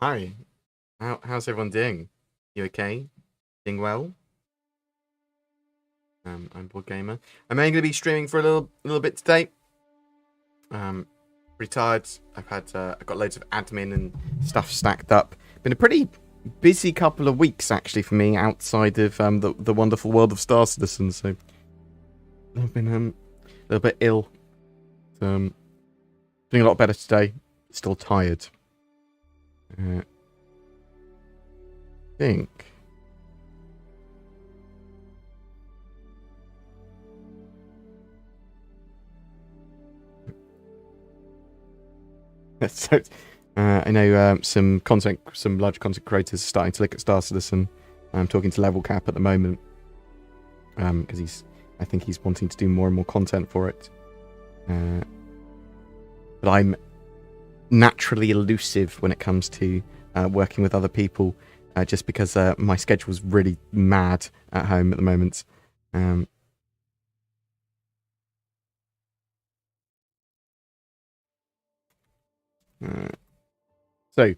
Hi, how's everyone doing? You okay? Doing well? I'm BoredGamer. I'm only going to be streaming for a little bit today. Pretty tired. I've got loads of admin and stuff stacked up. Been a pretty busy couple of weeks actually for me outside of the wonderful world of Star Citizen. So I've been a little bit ill. Feeling a lot better today. Still tired. Think. So, I know some large content creators are starting to look at Star Citizen. I'm talking to Level Cap at the moment because I think he's wanting to do more and more content for it. But I'm naturally elusive when it comes to working with other people, just because my schedule's really mad at home at the moment. So,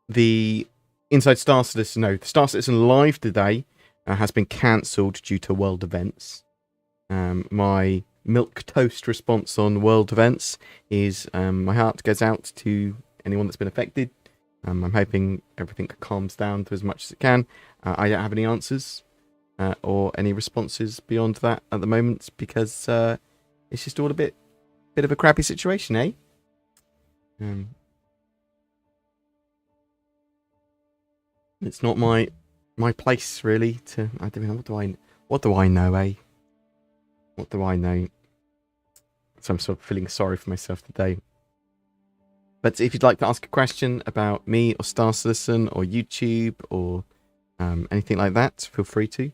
the Inside Star Citizen, no, the Star Citizen Live today has been cancelled due to world events. My milk toast response on world events is my heart goes out to anyone that's been affected. I'm hoping everything calms down to as much as it can. I don't have any answers or any responses beyond that at the moment because it's just all a bit of a crappy situation, eh? It's not my place really to. I don't know. What do I know, eh? What do I know? So I'm sort of feeling sorry for myself today. But if you'd like to ask a question about me or Star Citizen or YouTube or anything like that, feel free to.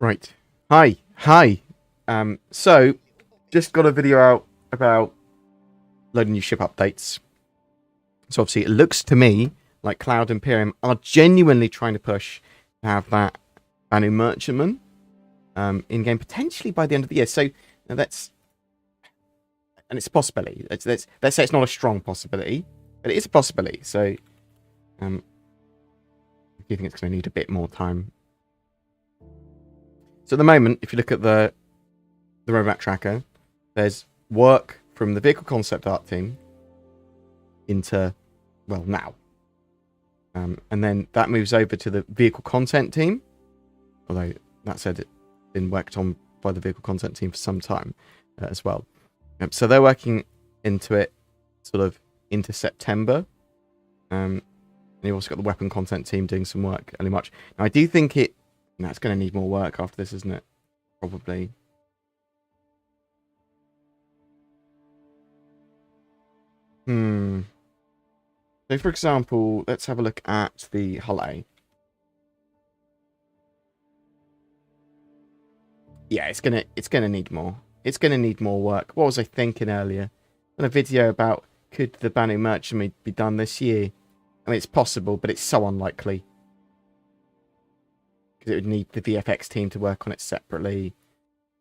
Right. Hi. So just got a video out about loading new ship updates. So obviously it looks to me like Cloud Imperium are genuinely trying to push to have that Banu Merchantman in game potentially by the end of the year. So that's, and it's a possibility. Let's say it's not a strong possibility, but it is a possibility. So I do think it's going to need a bit more time. So at the moment, if you look at the roadmap tracker, there's work from the vehicle concept art team into, well, now. And then that moves over to the vehicle content team. Although, that said, it's been worked on by the vehicle content team for some time as well. So they're working into it sort of into September. And you've also got the weapon content team doing some work early March. Now, I do think it's going to need more work after this, isn't it? Probably. So, for example, let's have a look at the Hull A. Yeah, it's gonna need more. It's gonna need more work. What was I thinking earlier? On a video about could the Banu Merchant be done this year? I mean, it's possible, but it's so unlikely because it would need the VFX team to work on it separately.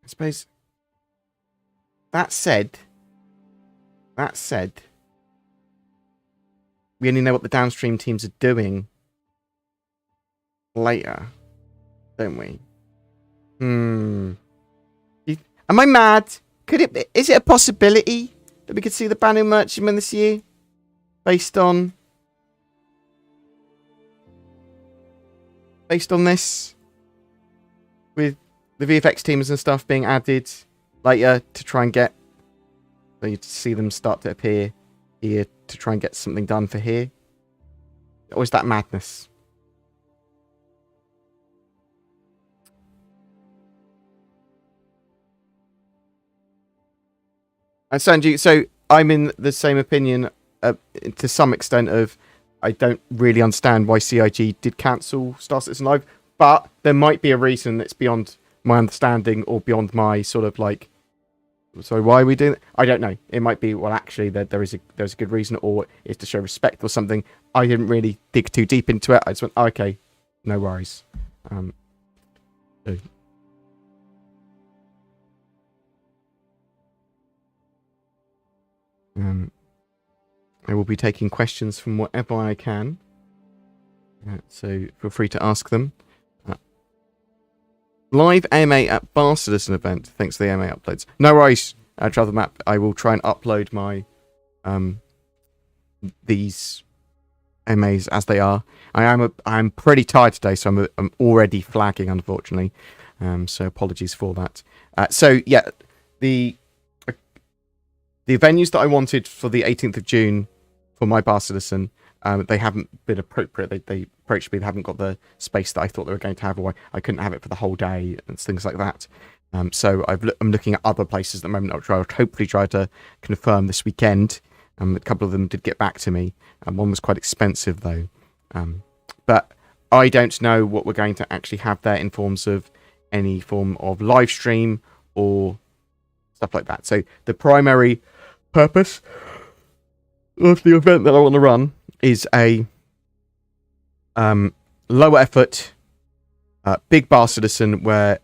I suppose. That said, we only know what the downstream teams are doing later, don't we? Am I mad? Is it a possibility that we could see the Banu Merchantman this year? Based on this? With the VFX teams and stuff being added later to try and get, so you see them start to appear here to try and get something done for here? Or is that madness? And Sanji, so I'm in the same opinion to some extent of I don't really understand why CIG did cancel Star Citizen Live, but there might be a reason that's beyond my understanding or beyond my sort of like. So why are we doing it? I don't know. It might be, well, actually, there's a good reason, or it's to show respect or something. I didn't really dig too deep into it. I just went, oh, okay, no worries. So. I will be taking questions from whatever I can. So feel free to ask them. Live AMA at Bar Citizen event. Thanks for the AMA uploads. No worries, Travel Map. I will try and upload my these AMAs as they are. I'm pretty tired today, so I'm already flagging, unfortunately. So apologies for that. So yeah, the venues that I wanted for the 18th of June for my Bar Citizen, they haven't been appropriate. They approached me. They haven't got the space that I thought they were going to have, or I couldn't have it for the whole day and things like that. So I'm looking at other places at the moment. I'll hopefully try to confirm this weekend. A couple of them did get back to me. One was quite expensive though. But I don't know what we're going to actually have there in forms of any form of live stream or stuff like that. So the primary purpose of the event that I want to run is a lower effort, big Bar Citizen where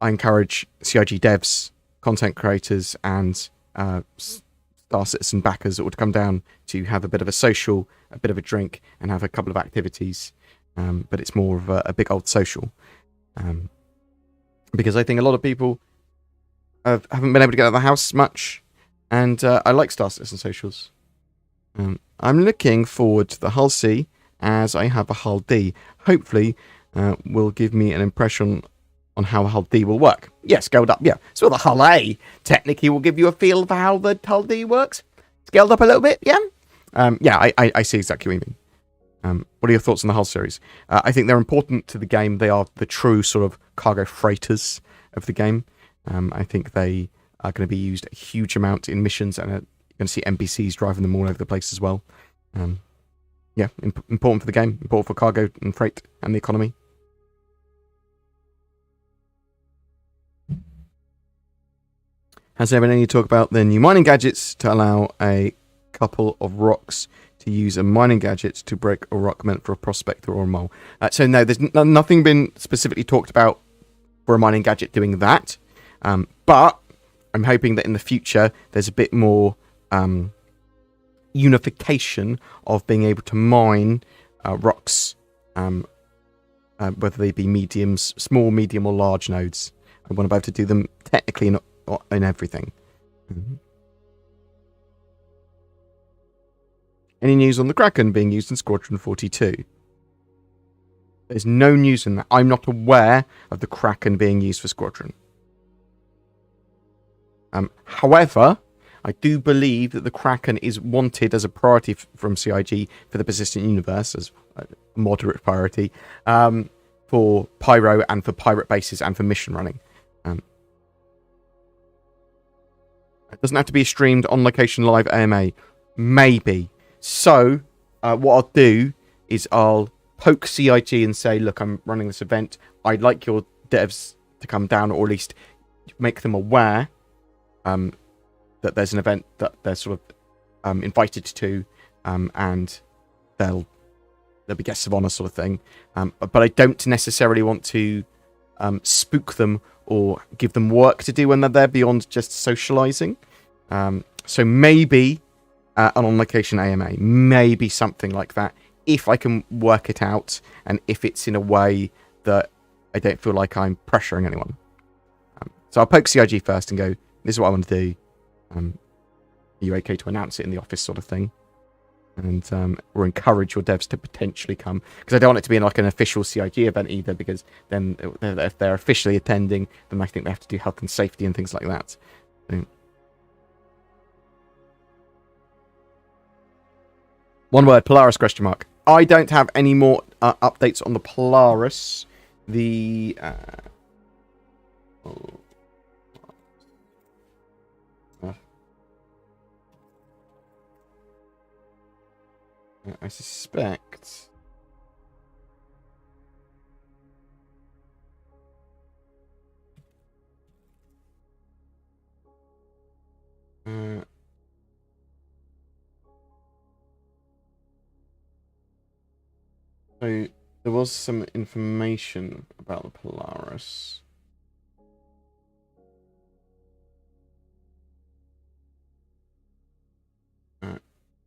I encourage CIG devs, content creators, and Star Citizen backers all to come down to have a bit of a social, a bit of a drink, and have a couple of activities. But it's more of a big old social. Because I think a lot of people haven't been able to get out of the house much, and I like Star Citizen socials. I'm looking forward to the Hull C as I have a Hull D. Hopefully, will give me an impression on how Hull D will work. Yeah, scaled up, yeah. So the Hull A technically will give you a feel for how the Hull D works. Scaled up a little bit, yeah? Yeah, I see exactly what you mean. What are your thoughts on the Hull series? I think they're important to the game. They are the true sort of cargo freighters of the game. I think they are going to be used a huge amount in missions, and you're going to see NPCs driving them all over the place as well. Yeah, important for the game, important for cargo and freight and the economy. Has there been any talk about the new mining gadgets to allow a couple of rocks to use a mining gadget to break a rock meant for a prospector or a mole? So no, there's nothing been specifically talked about for a mining gadget doing that. But I'm hoping that in the future there's a bit more unification of being able to mine rocks, whether they be mediums, small, medium, or large nodes. I want to be able to do them technically in everything. Any news on the Kraken being used in Squadron 42? There's no news in that. I'm not aware of the Kraken being used for Squadron. However, I do believe that the Kraken is wanted as a priority from CIG for the persistent universe, as a moderate priority, for Pyro and for pirate bases and for mission running. It doesn't have to be streamed on location live AMA. Maybe. So, what I'll do is I'll poke CIG and say, look, I'm running this event. I'd like your devs to come down, or at least make them aware that there's an event that they're sort of invited to, and they'll be guests of honor sort of thing. But I don't necessarily want to spook them or give them work to do when they're there beyond just socializing. So maybe an on-location AMA, maybe something like that, if I can work it out and if it's in a way that I don't feel like I'm pressuring anyone. So I'll poke CIG first and go, this is what I want to do. Are you okay to announce it in the office sort of thing? And or encourage your devs to potentially come, because I don't want it to be like an official CIG event either, because then if they're officially attending, then I think they have to do health and safety and things like that. So. One word, Polaris ? I don't have any more updates on the Polaris. The I suspect. So there was some information about the Polaris.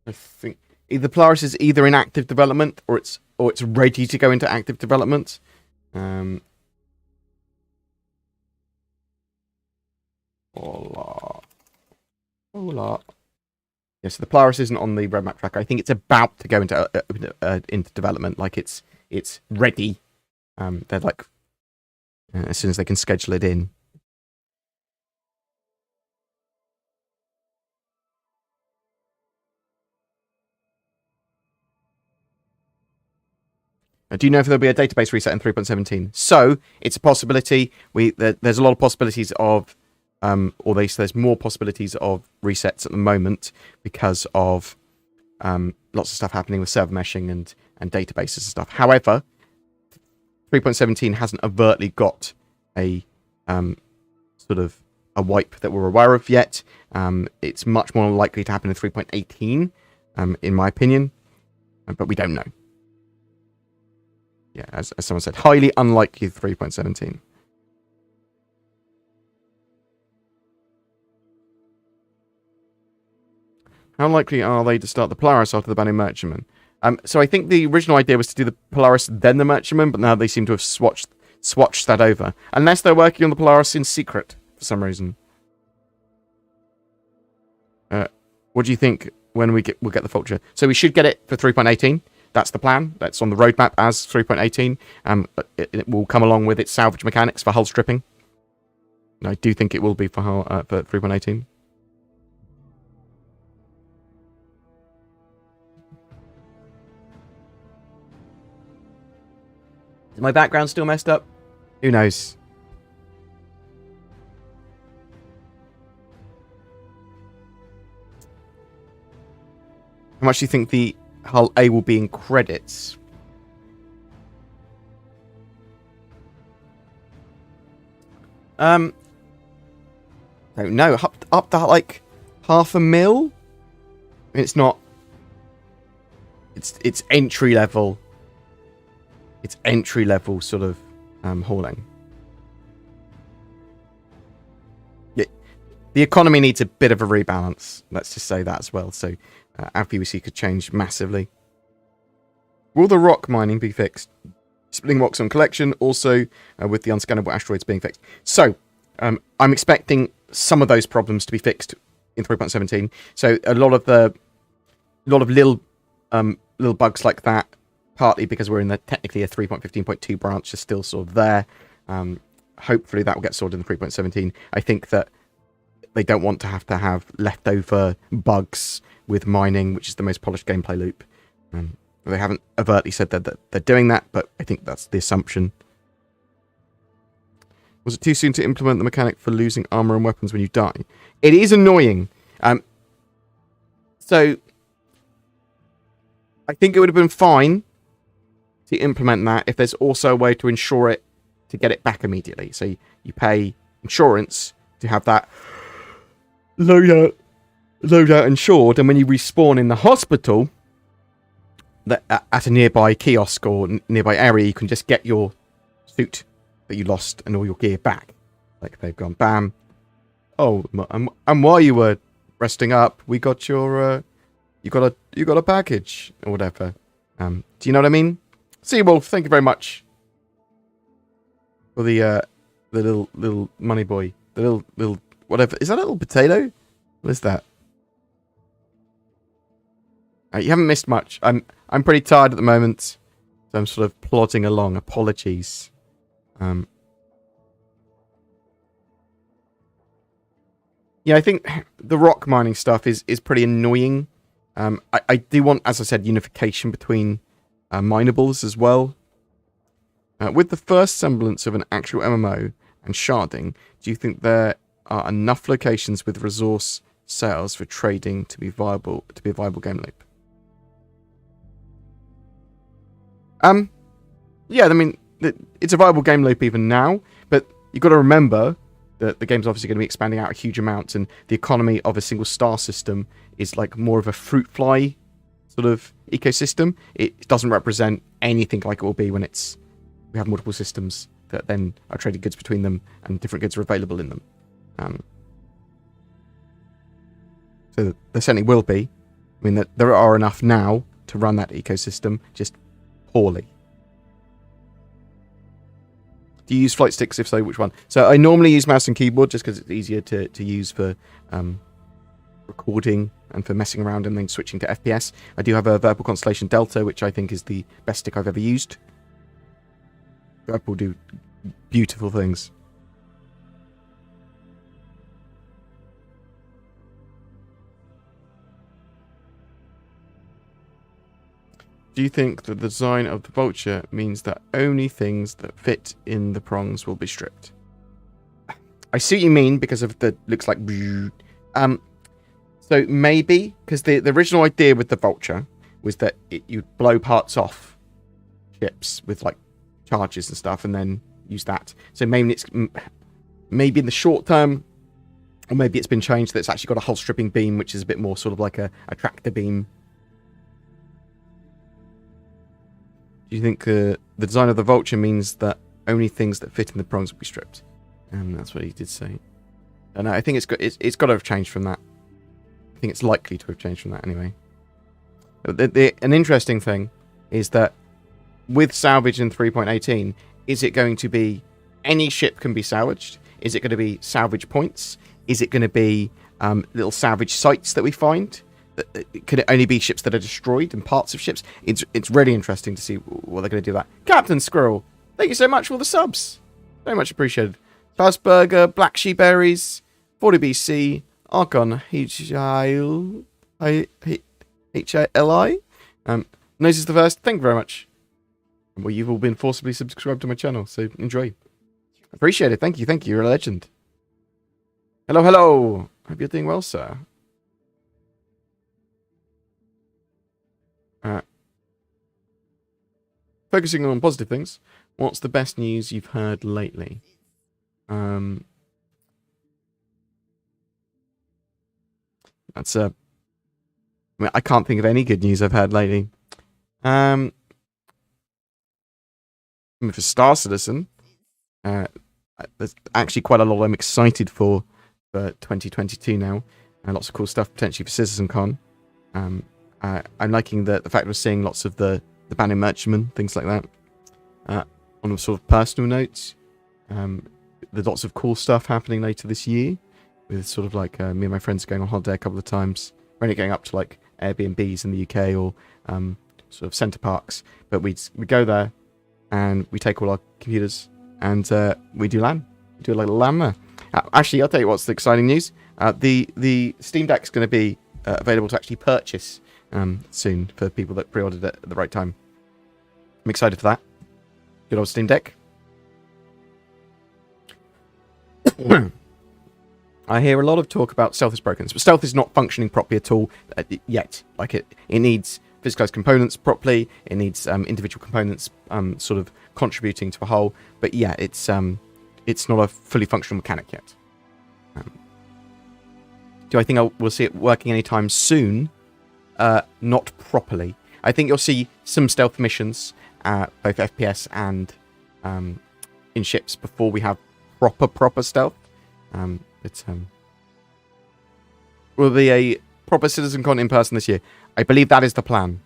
I think the Polaris is either in active development or it's ready to go into active development. Polar. Yes, the Polaris isn't on the roadmap tracker. I think it's about to go into development. Like it's ready. They're like as soon as they can schedule it in. Do you know if there'll be a database reset in 3.17? So it's a possibility. There's a lot of possibilities of, there's more possibilities of resets at the moment because of lots of stuff happening with server meshing and databases and stuff. However, 3.17 hasn't overtly got a sort of a wipe that we're aware of yet. It's much more likely to happen in 3.18, in my opinion, but we don't know. Yeah, as someone said, highly unlikely 3.17. How likely are they to start the Polaris after the banning Merchantman? So I think the original idea was to do the Polaris then the Merchantman, but now they seem to have swatched that over. Unless they're working on the Polaris in secret for some reason. What do you think when we'll get the Vulture? So we should get it for 3.18. That's the plan. That's on the roadmap as 3.18. It will come along with its salvage mechanics for hull stripping. And I do think it will be for 3.18. Is my background still messed up? Who knows? How much do you think the Hull A will be in credits? Don't know. Up to like $500,000. It's not. It's entry level. It's entry level sort of hauling. Yeah, the economy needs a bit of a rebalance. Let's just say that as well. So our PVC could change massively. Will the rock mining be fixed? Splitting rocks on collection, also with the unscannable asteroids being fixed. So I'm expecting some of those problems to be fixed in 3.17. So a lot of little bugs like that, partly because we're in technically a 3.15.2 branch, is still sort of there. Hopefully that will get sorted in 3.17. I think that they don't want to have leftover bugs with mining, which is the most polished gameplay loop. They haven't overtly said that they're doing that, but I think that's the assumption. Was it too soon to implement the mechanic for losing armor and weapons when you die? It is annoying. So I think it would have been fine to implement that if there's also a way to ensure it to get it back immediately. So you pay insurance to have that loadout insured, and when you respawn in the hospital at a nearby kiosk or nearby area, you can just get your suit that you lost and all your gear back. Like they've gone, bam. Oh, and while you were resting up, we got your you got a package or whatever. Do you know what I mean? Seawolf, thank you very much for the little money boy, the little whatever. Is that a little potato? What is that? You haven't missed much. I'm pretty tired at the moment, so I'm sort of plodding along. Apologies. Yeah, I think the rock mining stuff is pretty annoying. I do want, as I said, unification between minables as well. With the first semblance of an actual MMO and sharding, do you think there are enough locations with resource sales for trading to be a viable game loop? Yeah, I mean, it's a viable game loop even now, but you've got to remember that the game's obviously going to be expanding out a huge amount, and the economy of a single star system is like more of a fruit fly sort of ecosystem. It doesn't represent anything like it will be when we have multiple systems that then are trading goods between them, and different goods are available in them. So there certainly will be. I mean, that there are enough now to run that ecosystem, just poorly. Do you use flight sticks? If so, which one? So I normally use mouse and keyboard just because it's easier to use for recording and for messing around and then switching to FPS. I do have a Verbal Constellation Delta, which I think is the best stick I've ever used. Verbal will do beautiful things. Do you think that the design of the vulture means that only things that fit in the prongs will be stripped? I see what you mean because of the looks like. So maybe because the original idea with the vulture was that you'd blow parts off ships with like charges and stuff, and then use that. So maybe in the short term, or maybe it's been changed that it's actually got a hull stripping beam, which is a bit more sort of like a tractor beam. Do you think the design of the vulture means that only things that fit in the prongs will be stripped? That's what he did say. And I think it's got to have changed from that. I think it's likely to have changed from that anyway. An interesting thing is that with salvage in 3.18, is it going to be any ship can be salvaged? Is it going to be salvage points? Is it going to be little salvage sites that we find? Could it only be ships that are destroyed and parts of ships? It's really interesting to see what they're going to do that. Captain Squirrel, thank you so much for all the subs. Very much appreciated. Buzzburger, Black Sheep Berries, 40BC, Archon, H-I-L-I. Noses the First, thank you very much. Well, you've all been forcibly subscribed to my channel, so enjoy. Appreciate it, thank you, you're a legend. Hello, hello. Hope you're doing well, sir. Focusing on positive things, what's the best news you've heard lately? That's I mean, I can't think of any good news I've had lately. I mean, for Star Citizen, there's actually quite a lot I'm excited for 2022 now, and lots of cool stuff potentially for CitizenCon. I'm liking the fact we're seeing lots of the Banner Merchantmen, things like that. On a sort of personal note, there's lots of cool stuff happening later this year, with sort of like me and my friends going on holiday a couple of times. We're only going up to like Airbnbs in the UK or sort of centre parks, but we go there and we take all our computers and we do LAN. We do a little LAN there. Actually, I'll tell you what's the exciting news. The Steam Deck's going to be available to actually purchase soon for people that pre-ordered it at the right time. I'm excited for that. Good old Steam Deck. I hear a lot of talk about stealth is broken, but stealth is not functioning properly at all yet. Like it needs physicalized components properly. It needs individual components sort of contributing to a whole. But yeah, it's not a fully functional mechanic yet. Do I think we'll see it working anytime soon? Not properly. I think you'll see some stealth missions, both FPS and in ships, before we have proper stealth. Will be a proper CitizenCon in person this year. I believe that is the plan.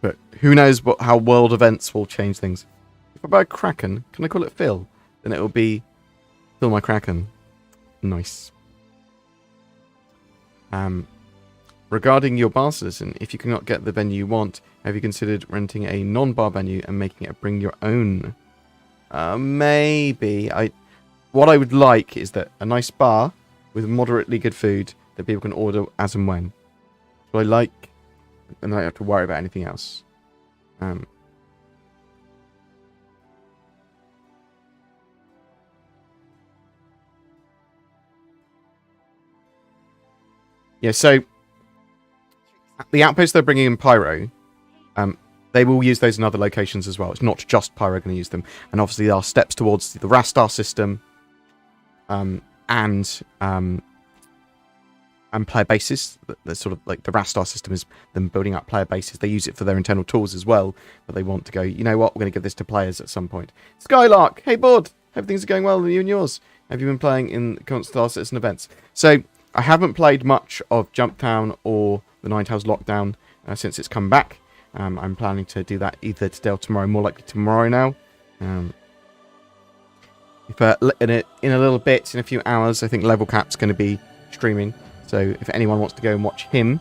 But who knows how world events will change things. If I buy a Kraken, can I call it Phil? Then it will be Phil my Kraken. Nice. Regarding your bar citizen, if you cannot get the venue you want, have you considered renting a non-bar venue and making it a bring your own? Maybe. What I would like is that a nice bar with moderately good food that people can order as and when. So I like, and I don't have to worry about anything else. Yeah, so the outpost they're bringing in Pyro, they will use those in other locations as well. It's not just Pyro going to use them. And obviously there are steps towards the Rastar system, and player bases. The sort of like the Rastar system is them building up player bases. They use it for their internal tools as well, but they want to go, you know what, we're going to give this to players at some point. Skylark, hey Bored, hope things are going well with you and yours. Have you been playing in current Star Citizen events? So I haven't played much of Jumptown or the Nine Tails Lockdown since it's come back. I'm planning to do that either today or tomorrow, more likely tomorrow now. In a little bit, in a few hours, I think Level Cap's going to be streaming. So if anyone wants to go and watch him,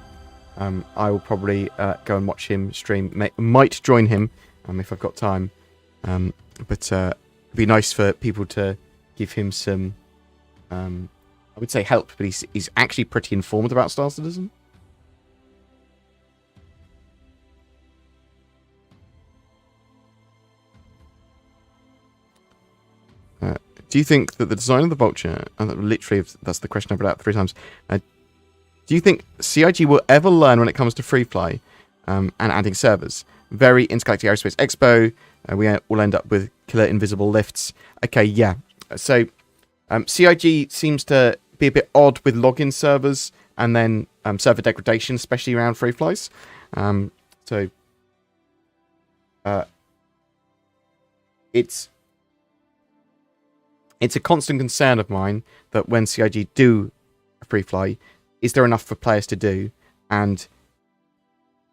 I will probably go and watch him stream. Might join him if I've got time. But it'd be nice for people to give him some, I would say help, but he's actually pretty informed about Star Citizen. Do you think that the design of the Vulture, and literally that's the question I've read out 3 times, do you think CIG will ever learn when it comes to free fly and adding servers? Very Intergalactic Aerospace Expo, we will end up with killer invisible lifts. Okay, yeah. So CIG seems to be a bit odd with login servers and then server degradation, especially around free flies. It's a constant concern of mine that when CIG do a free fly, is there enough for players to do? And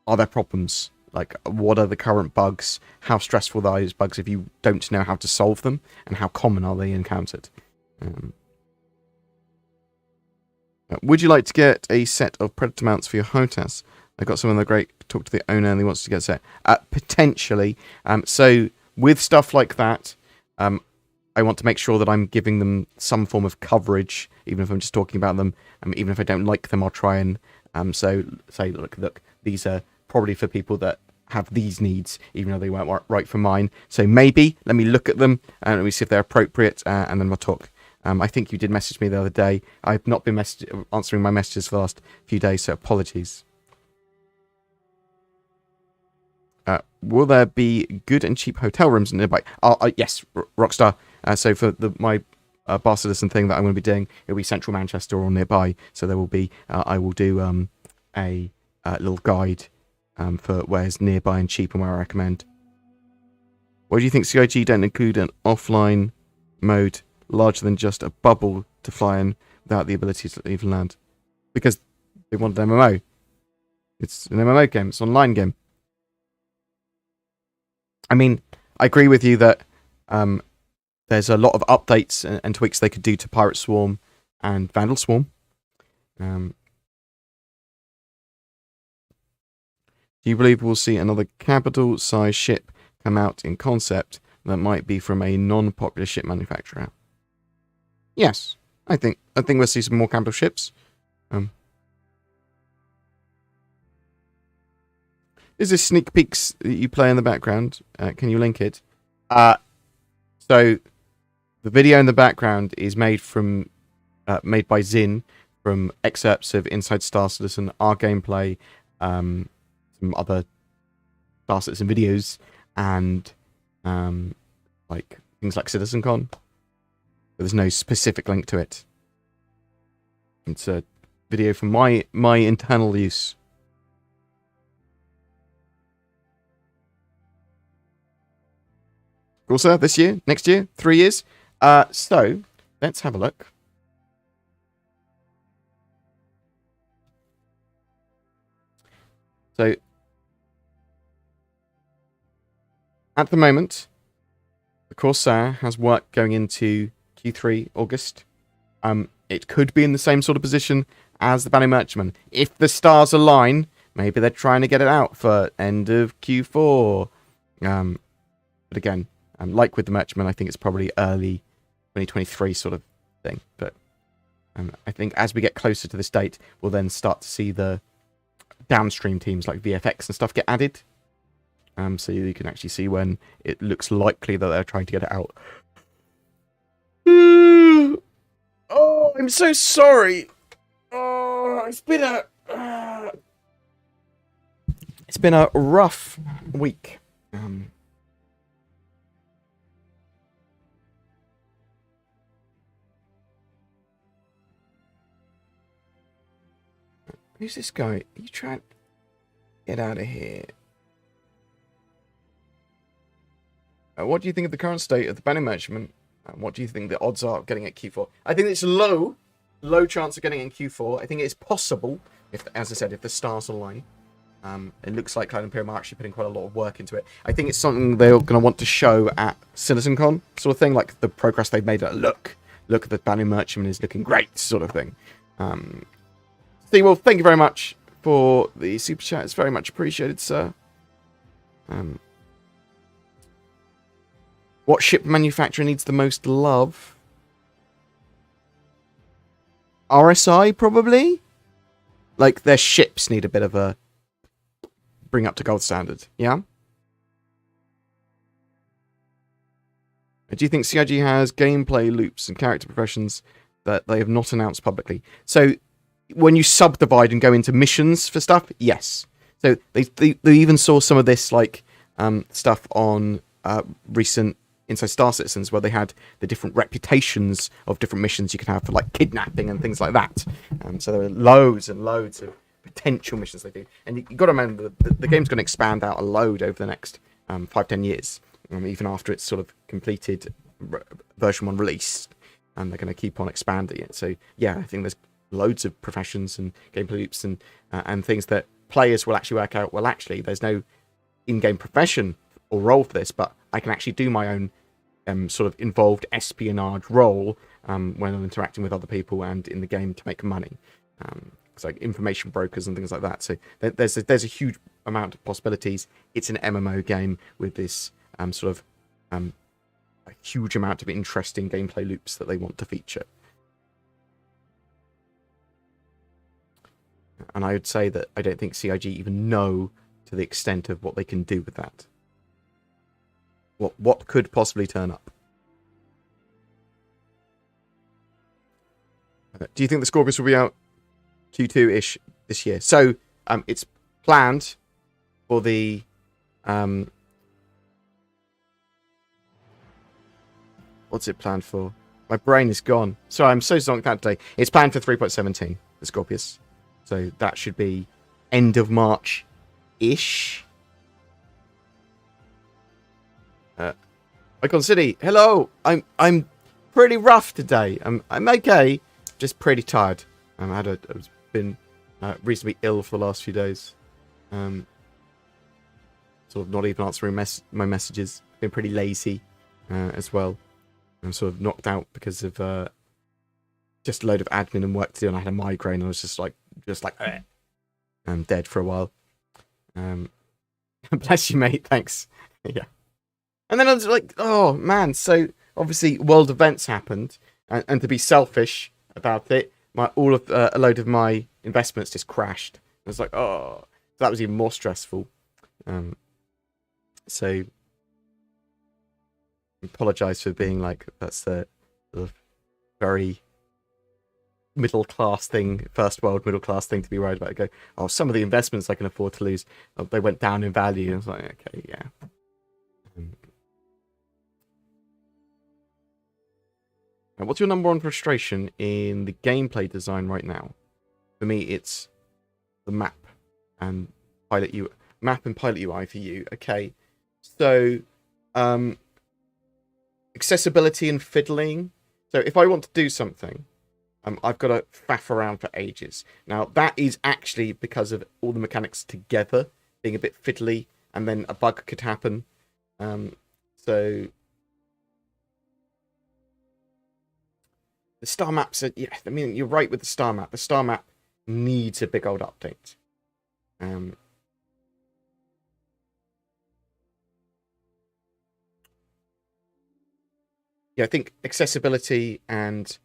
are there problems? Like, what are the current bugs? How stressful are those bugs if you don't know how to solve them? And how common are they encountered? Would you like to get a set of Predator mounts for your HOTAS? I got someone that great talk to the owner and he wants to get a set. Potentially. So with stuff like that, I want to make sure that I'm giving them some form of coverage, even if I'm just talking about them. Even if I don't like them, I'll try and say, look, these are probably for people that have these needs, even though they weren't right for mine. So maybe, let me look at them and let me see if they're appropriate, and then we'll talk. I think you did message me the other day. I've not been answering my messages for the last few days, so apologies. Will there be good and cheap hotel rooms nearby? Yes, Rockstar. So for my Bar Citizen thing that I'm going to be doing, it'll be central Manchester or nearby. So there will be, I will do a little guide for where's nearby and cheap and where I recommend. Why do you think CIG don't include an offline mode larger than just a bubble to fly in without the ability to leave land? Because they want an MMO. It's an MMO game. It's an online game. I mean, I agree with you that there's a lot of updates and tweaks they could do to Pirate Swarm and Vandal Swarm. Do you believe we'll see another capital-sized ship come out in concept that might be from a non-popular ship manufacturer? Yes, I think we'll see some more capital ships. Is this sneak peeks that you play in the background? Can you link it? So the video in the background is made by Zin from excerpts of Inside Star Citizen, our gameplay, some other Star Citizen videos, and like things like CitizenCon. But there's no specific link to it. It's a video for my internal use. Also, this year, next year, 3 years. So let's have a look. So at the moment, the Corsair has work going into Q3 August. It could be in the same sort of position as the Bounty Merchantman. If the stars align, maybe they're trying to get it out for end of Q4. But again, like with the Merchantman, I think it's probably early 2023 sort of thing. But I think as we get closer to this date, we'll then start to see the downstream teams like VFX and stuff get added. So you can actually see when it looks likely that they're trying to get it out. Oh, I'm so sorry. Oh, it's It's been a rough week. Who's this guy? Are you trying to get out of here? What do you think of the current state of the banning merchant? What do you think the odds are of getting it Q4? I think it's low chance of getting it in Q4. I think it's possible, if, as I said, if the stars align. It looks like Cloud Imperium are actually putting quite a lot of work into it. I think it's something they're going to want to show at CitizenCon, sort of thing, like the progress they've made at look at the banning merchant is looking great, sort of thing. Steve, well, thank you very much for the super chat. It's very much appreciated, sir. What ship manufacturer needs the most love? RSI, probably? Like, their ships need a bit of a bring up to gold standard, yeah? Do you think CIG has gameplay loops and character progressions that they have not announced publicly? So, when you subdivide and go into missions for stuff, yes. So, they even saw some of this, like, stuff on recent Inside Star Citizens, where they had the different reputations of different missions you can have for, like, kidnapping and things like that. So there are loads and loads of potential missions they do. And you've got to remember that the game's going to expand out a load over the next 5-10 years, even after it's sort of completed version 1 release, and they're going to keep on expanding it. So, yeah, I think there's loads of professions and gameplay loops and things that players will actually work out, well, actually, there's no in-game profession or role for this, but I can actually do my own sort of involved espionage role when I'm interacting with other people and in the game to make money. It's like information brokers and things like that. So there's a huge amount of possibilities. It's an MMO game with this sort of a huge amount of interesting gameplay loops that they want to feature. And I would say that I don't think CIG even know to the extent of what they can do with that. What could possibly turn up? Do you think the Scorpius will be out Q2-ish this year? So it's planned for the what's it planned for? My brain is gone. Sorry, I'm so zonked out today. It's planned for 3.17, the Scorpius. So that should be end of March-ish. Icon City, hello. I'm pretty rough today. I'm okay, just pretty tired. I've been reasonably ill for the last few days. Sort of not even answering my messages. Been pretty lazy as well. I'm sort of knocked out because of just a load of admin and work to do, and I had a migraine. And I was just like, I'm dead for a while. Bless you, mate. Thanks. Yeah. And then I was like, oh, man. So, obviously, world events happened. And to be selfish about it, a load of my investments just crashed. I was like, oh. So that was even more stressful. So, I apologise for being like, that's the very middle-class thing, first world middle-class thing to be worried about. I go, oh, some of the investments I can afford to lose, they went down in value. I was like, okay, yeah. What's your number one frustration in the gameplay design right now? For me, it's the map and pilot UI for you. Okay, so accessibility and fiddling. So if I want to do something, I've got to faff around for ages. Now that is actually because of all the mechanics together being a bit fiddly, and then a bug could happen. So. The star maps are, yeah, I mean, you're right with the star map. The star map needs a big old update. Yeah, I think accessibility and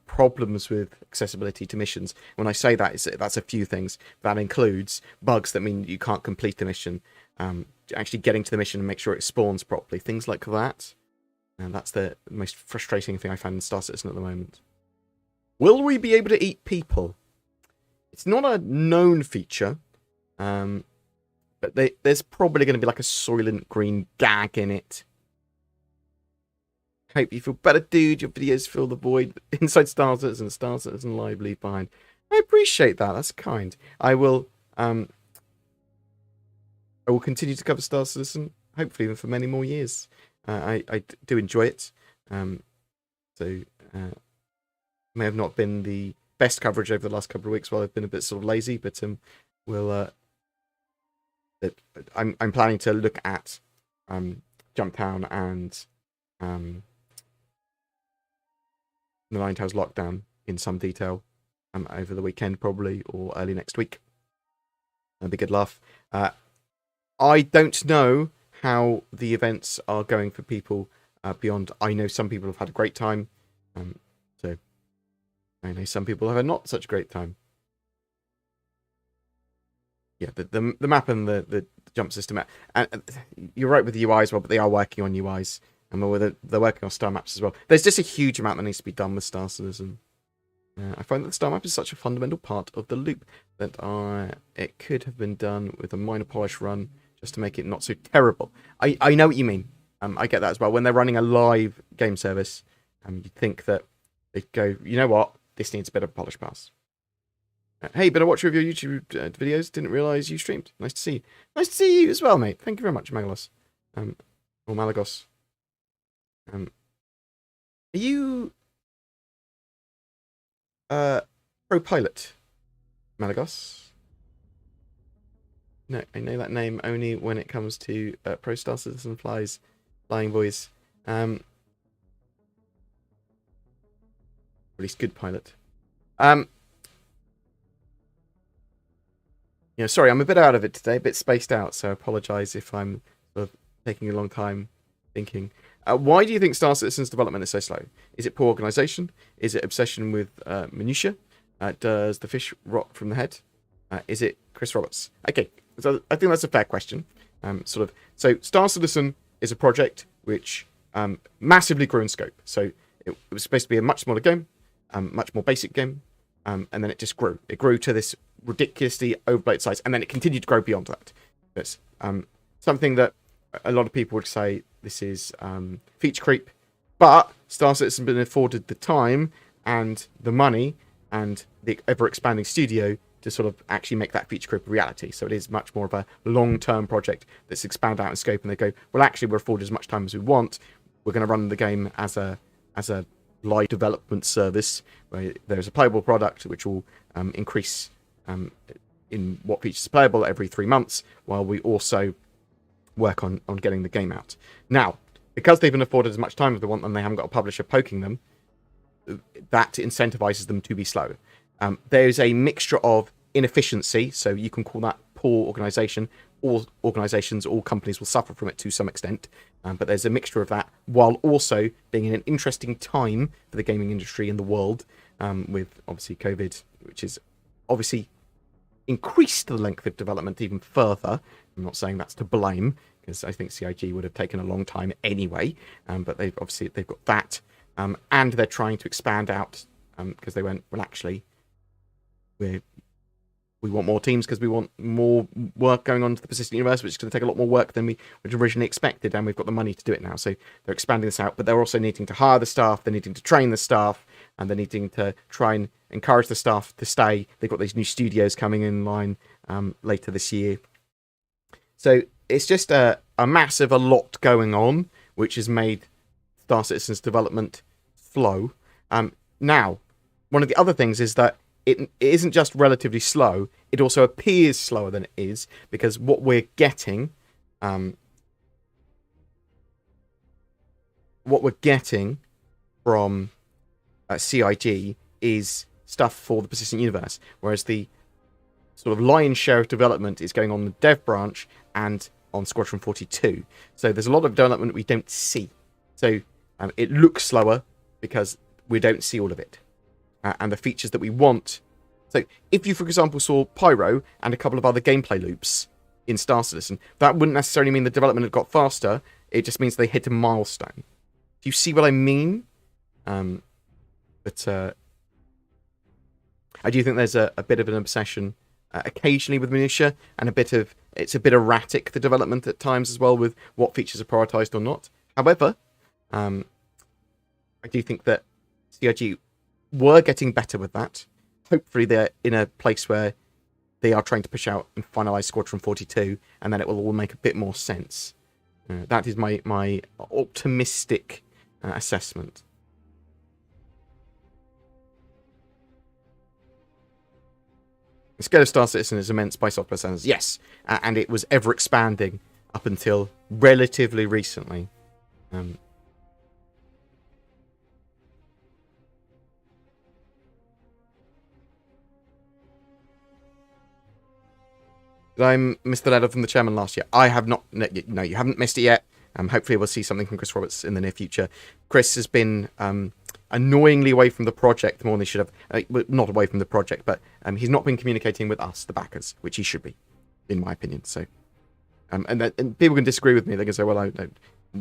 problems with accessibility to missions. When I say that, that's a few things. That includes bugs that mean you can't complete the mission, actually getting to the mission and make sure it spawns properly, things like that. And that's the most frustrating thing I find in Star Citizen at the moment. Will we be able to eat people? It's not a known feature. But there's probably going to be like a Soylent Green gag in it. Hope you feel better, dude. Your videos fill the void inside Star Citizen and Live leave behind. I appreciate that. That's kind. I will continue to cover Star Citizen, hopefully even for many more years. I do enjoy it. May have not been the best coverage over the last couple of weeks while I've been a bit sort of lazy, but I'm planning to look at Jumptown and the Nine Tails Lockdown in some detail over the weekend probably, or early next week. That'd be a good laugh. I don't know how the events are going for people beyond. I know some people have had a great time. So I know some people have had not such a great time. Yeah, the map and the jump system. And you're right with the UI as well, but they are working on UIs. And they're working on star maps as well. There's just a huge amount that needs to be done with Star Citizen. I find that the star map is such a fundamental part of the loop that it could have been done with a minor polish run just to make it not so terrible. I know what you mean. I get that as well. When they're running a live game service, you think that they'd go, you know what, this needs a bit of a polish pass. Hey, been a watcher of your YouTube videos. Didn't realise you streamed. Nice to see you. Nice to see you as well, mate. Thank you very much, Magalos. Or Malagos. Are you Pro Pilot, Malagos? No, I know that name only when it comes to Pro Star Citizen Flying Boys. At least good pilot. Sorry, I'm a bit out of it today, a bit spaced out, so I apologise if I'm sort of taking a long time thinking. Why do you think Star Citizen's development is so slow? Is it poor organisation? Is it obsession with minutiae? Does the fish rot from the head? Is it Chris Roberts? Okay, so I think that's a fair question. So Star Citizen is a project which massively grew in scope. So it was supposed to be a much smaller game, much more basic game, and then it just grew. It grew to this ridiculously overbloated size, and then it continued to grow beyond that. It's something that a lot of people would say this is feature creep, but Star Citizen has been afforded the time and the money and the ever-expanding studio to sort of actually make that feature creep a reality. So it is much more of a long-term project that's expanded out in scope, and they go, well, actually, we're afforded as much time as we want. We're going to run the game as a live development service where there's a playable product which will increase in what features are playable every 3 months, while we also work on getting the game out. Now, because they've been afforded as much time as they want and they haven't got a publisher poking them, that incentivizes them to be slow. There's a mixture of inefficiency, so you can call that poor organization. All organizations, all companies will suffer from it to some extent, but there's a mixture of that, while also being in an interesting time for the gaming industry in the world, with obviously COVID, which is obviously increased the length of development even further. I'm not saying that's to blame, because I think CIG would have taken a long time anyway, but they've got that, and they're trying to expand out, because they went, well, actually, we want more teams because we want more work going on to the persistent universe, which is going to take a lot more work than we originally expected, and we've got the money to do it now. So they're expanding this out, but they're also needing to hire the staff, they're needing to train the staff, and they're needing to try and encourage the staff to stay. They've got these new studios coming in line later this year. So it's just a massive lot going on, which has made Star Citizen's development slow. Now, one of the other things is that it isn't just relatively slow, it also appears slower than it is, because what we're getting from CIG is stuff for the persistent universe, whereas the sort of lion's share of development is going on the dev branch and on Squadron 42. So there's a lot of development we don't see. So it looks slower because we don't see all of it. And the features that we want. So if you, for example, saw Pyro and a couple of other gameplay loops in Star Citizen, that wouldn't necessarily mean the development had got faster. It just means they hit a milestone. Do you see what I mean? But I do think there's a bit of an obsession occasionally with minutia, and it's a bit erratic, the development at times as well, with what features are prioritized or not. However, I do think that CIG were getting better with that. Hopefully they're in a place where they are trying to push out and finalize Squadron 42, and then it will all make a bit more sense. That is my optimistic assessment. The scale of Star Citizen is immense by software standards, yes, and it was ever expanding up until relatively recently. Did I miss the letter from the chairman last year? I have not. No, you haven't missed it yet. Hopefully we'll see something from Chris Roberts in the near future. Chris has been annoyingly away from the project more than he should have. Not away from the project, but he's not been communicating with us, the backers, which he should be, in my opinion. So, and people can disagree with me. They can say, well, I don't.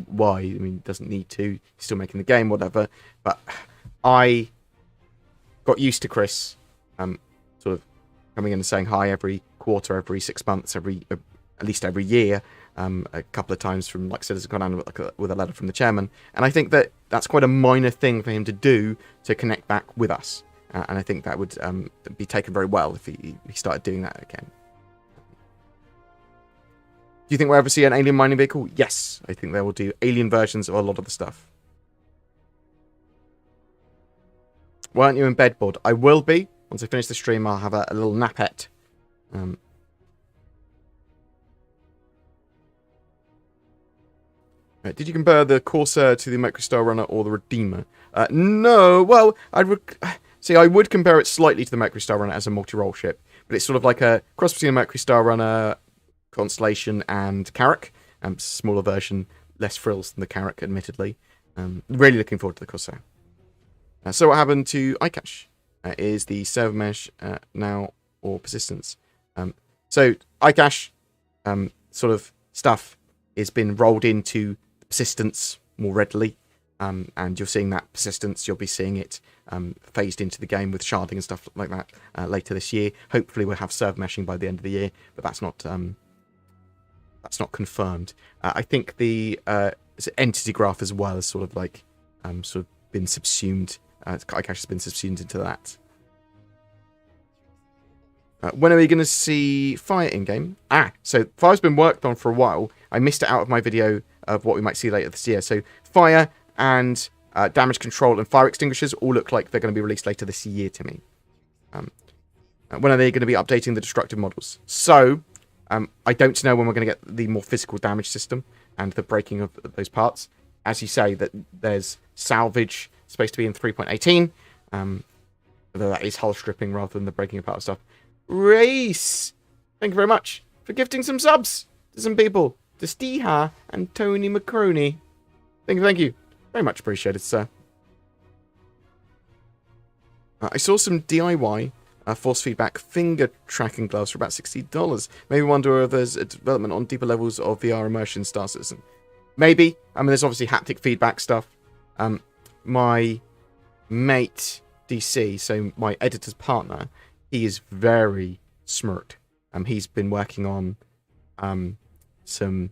Why? I mean, he doesn't need to. He's still making the game, whatever. But I got used to Chris sort of coming in and saying hi every quarter, every 6 months, at least every year, a couple of times from, like I said, has gone on with a letter from the chairman. And I think that that's quite a minor thing for him to do to connect back with us. And I think that would be taken very well if he started doing that again. Do you think we'll ever see an alien mining vehicle? Yes, I think they will do alien versions of a lot of the stuff. Why aren't you in bed, Bod? I will be. Once I finish the stream, I'll have a little napette. Did you compare the Corsair to the Microstar Runner or the Redeemer? No. Well, I would compare it slightly to the Microstar Runner as a multi-role ship, but it's sort of like a cross between a Microstar Runner, Constellation, and Carrack. Smaller version, less frills than the Carrack, admittedly. Really looking forward to the Corsair. So what happened to iCache? Is the server mesh now or persistence? So iCache sort of stuff has been rolled into persistence more readily, and you're seeing that persistence. You'll be seeing it phased into the game with sharding and stuff like that later this year. Hopefully we'll have server meshing by the end of the year, but that's not confirmed. I think the entity graph as well has sort of been subsumed. iCache has been subsumed into that. When are we going to see Fire in-game? So Fire's been worked on for a while. I missed it out of my video of what we might see later this year. So Fire and damage control and fire extinguishers all look like they're going to be released later this year to me. When are they going to be updating the destructive models? So I don't know when we're going to get the more physical damage system and the breaking of those parts. As you say, that there's salvage supposed to be in 3.18. Although that is hull stripping rather than the breaking apart of stuff. Race! Thank you very much for gifting some subs to some people. To Steha and Tony Macroni. Thank you. Very much appreciated, sir. I saw some DIY force feedback finger tracking gloves for about $60. Maybe wonder if there's a development on deeper levels of VR immersion Star Citizen. Maybe. I mean, there's obviously haptic feedback stuff. My mate, DC, so my editor's partner, he is very smart. He's been working on some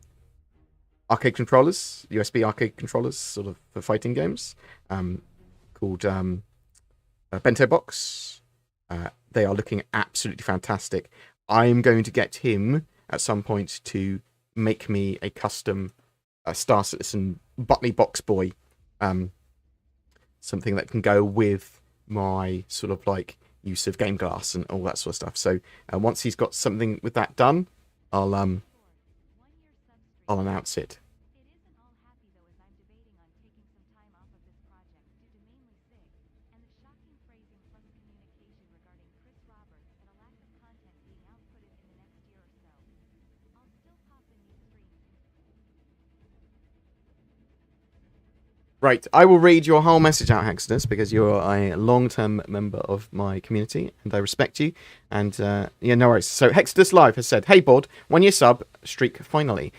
arcade controllers, USB arcade controllers, sort of for fighting games, called Bento Box. They are looking absolutely fantastic. I'm going to get him at some point to make me a custom Star Citizen Butney Box Boy, something that can go with my sort of like use of game glass and all that sort of stuff. So once he's got something with that done, I'll announce it. Right, I will read your whole message out, Hexodus, because you're a long-term member of my community, and I respect you. And, yeah, no worries. So, Hexodus Live has said, "Hey, Bod, 1 year sub, streak finally.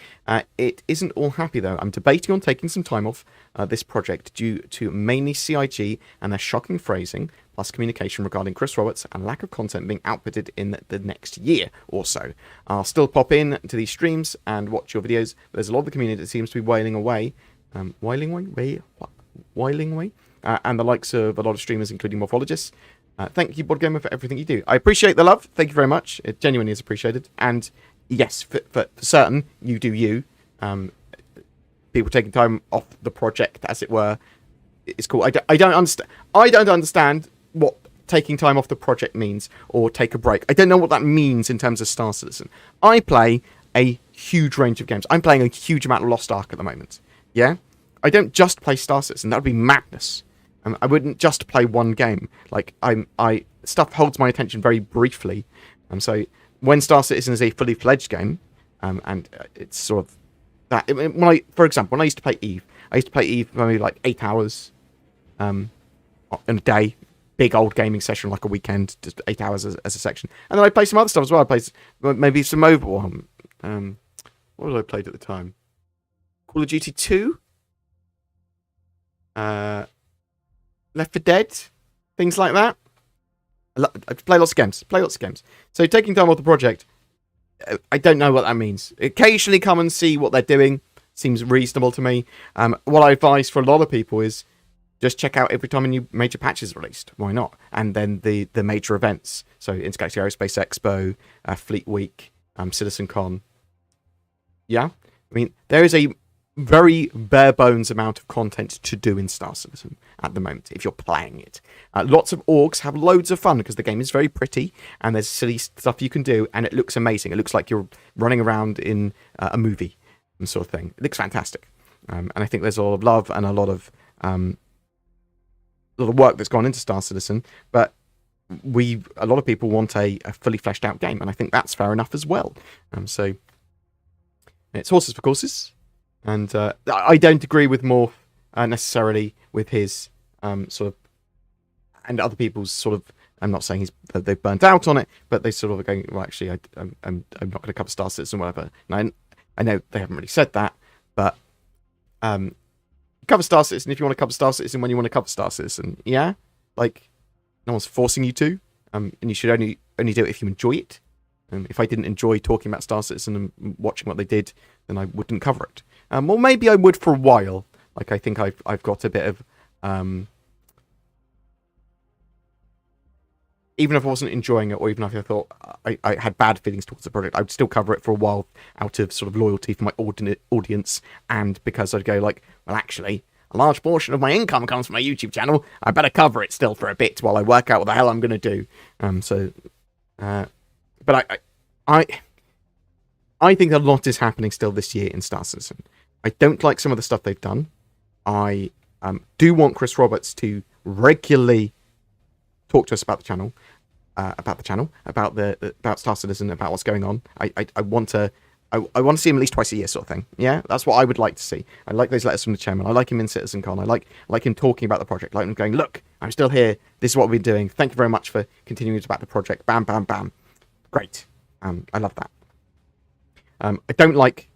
It isn't all happy, though. I'm debating on taking some time off this project due to mainly CIG and their shocking phrasing, plus communication regarding Chris Roberts and lack of content being outputted in the next year or so. I'll still pop in to these streams and watch your videos, but there's a lot of the community that seems to be wailing away. Wailing away? And the likes of a lot of streamers, including morphologists. Thank you, BoredGamer, for everything you do. I appreciate the love. Thank you very much. It genuinely is appreciated. And yes, for certain, you do you. People taking time off the project, as it were, is cool. I don't understand. I don't understand what taking time off the project means, or take a break. I don't know what that means in terms of Star Citizen. I play a huge range of games. I'm playing a huge amount of Lost Ark at the moment. Yeah, I don't just play Star Citizen. That would be madness. I wouldn't just play one game. Like stuff holds my attention very briefly. So when Star Citizen is a fully fledged game, and it's sort of that. For example, when I used to play Eve, for maybe like 8 hours, in a day. Big old gaming session, like a weekend, just 8 hours as a section. And then I play some other stuff as well. I played maybe some Overwatch. What was I played at the time? Call of Duty 2? Left 4 Dead? Things like that. I play lots of games. So taking time off the project, I don't know what that means. Occasionally come and see what they're doing. Seems reasonable to me. What I advise for a lot of people is just check out every time a new major patch is released. Why not? And then the major events. So Intergalactic Aerospace Expo, Fleet Week, CitizenCon. Yeah? I mean, there is a very bare bones amount of content to do in Star Citizen at the moment, if you're playing it. Lots of orgs have loads of fun because the game is very pretty and there's silly stuff you can do and it looks amazing. It looks like you're running around in a movie and sort of thing. It looks fantastic. And I think there's a lot of love and a lot of work that's gone into Star Citizen, but a lot of people want a fully fleshed out game, and I think that's fair enough as well. So it's horses for courses. And I don't agree with Morph necessarily with his sort of, and other people's sort of. I'm not saying they've burnt out on it, but they sort of are going, well, actually, I'm not going to cover Star Citizen, whatever. And I know they haven't really said that, but cover Star Citizen if you want to cover Star Citizen when you want to cover Star Citizen. Yeah, like no one's forcing you to, and you should only do it if you enjoy it. If I didn't enjoy talking about Star Citizen and watching what they did, then I wouldn't cover it. Well, maybe I would for a while. Like, I think I've got a bit of... even if I wasn't enjoying it, or even if I thought I had bad feelings towards the project, I would still cover it for a while out of sort of loyalty for my audience, and because I'd go like, well, actually, a large portion of my income comes from my YouTube channel. I better cover it still for a bit while I work out what the hell I'm going to do. But I think a lot is happening still this year in Star Citizen. I don't like some of the stuff they've done. I do want Chris Roberts to regularly talk to us about the channel, about Star Citizen, about what's going on. I want to see him at least twice a year, sort of thing. Yeah, that's what I would like to see. I like those letters from the chairman. I like him in CitizenCon. I like him talking about the project. I like him going, look, I'm still here. This is what we've been doing. Thank you very much for continuing to back the project. Bam, bam, bam. Great. I love that. I don't like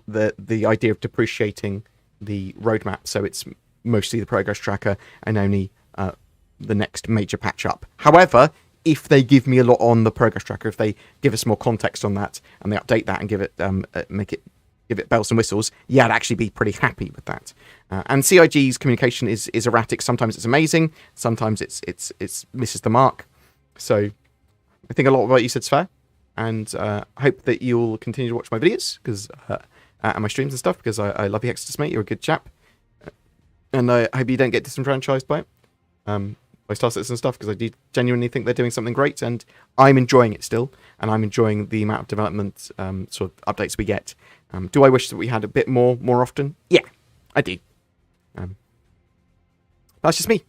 the idea of depreciating the roadmap, so it's mostly the progress tracker and only the next major patch up. However, if they give me a lot on the progress tracker, if they give us more context on that and they update that and give it give it bells and whistles, yeah, I'd actually be pretty happy with that. And CIG's communication is erratic. Sometimes it's amazing, sometimes it's misses the mark. So I think a lot of what you said is fair, and I hope that you'll continue to watch my videos because and my streams and stuff, because I love you, Exodus, mate. You're a good chap, and I hope you don't get disenfranchised by it, by Star Citizen stuff, because I do genuinely think they're doing something great, and I'm enjoying it still, and I'm enjoying the amount of development sort of updates we get. Do I wish that we had a bit more often? Yeah, I do. That's just me.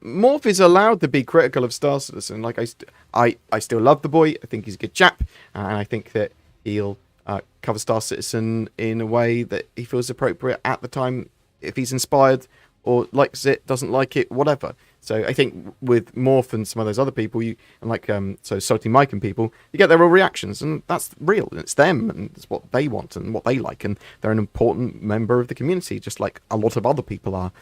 Morph is allowed to be critical of Star Citizen. Like, I still love the boy. I think he's a good chap, and I think that he'll cover Star Citizen in a way that he feels appropriate at the time, if he's inspired or likes it, doesn't like it, whatever. So I think with Morph and some of those other people, so Salty Mike and people, you get their real reactions, and that's real, and it's them, and it's what they want and what they like, and they're an important member of the community, just like a lot of other people are.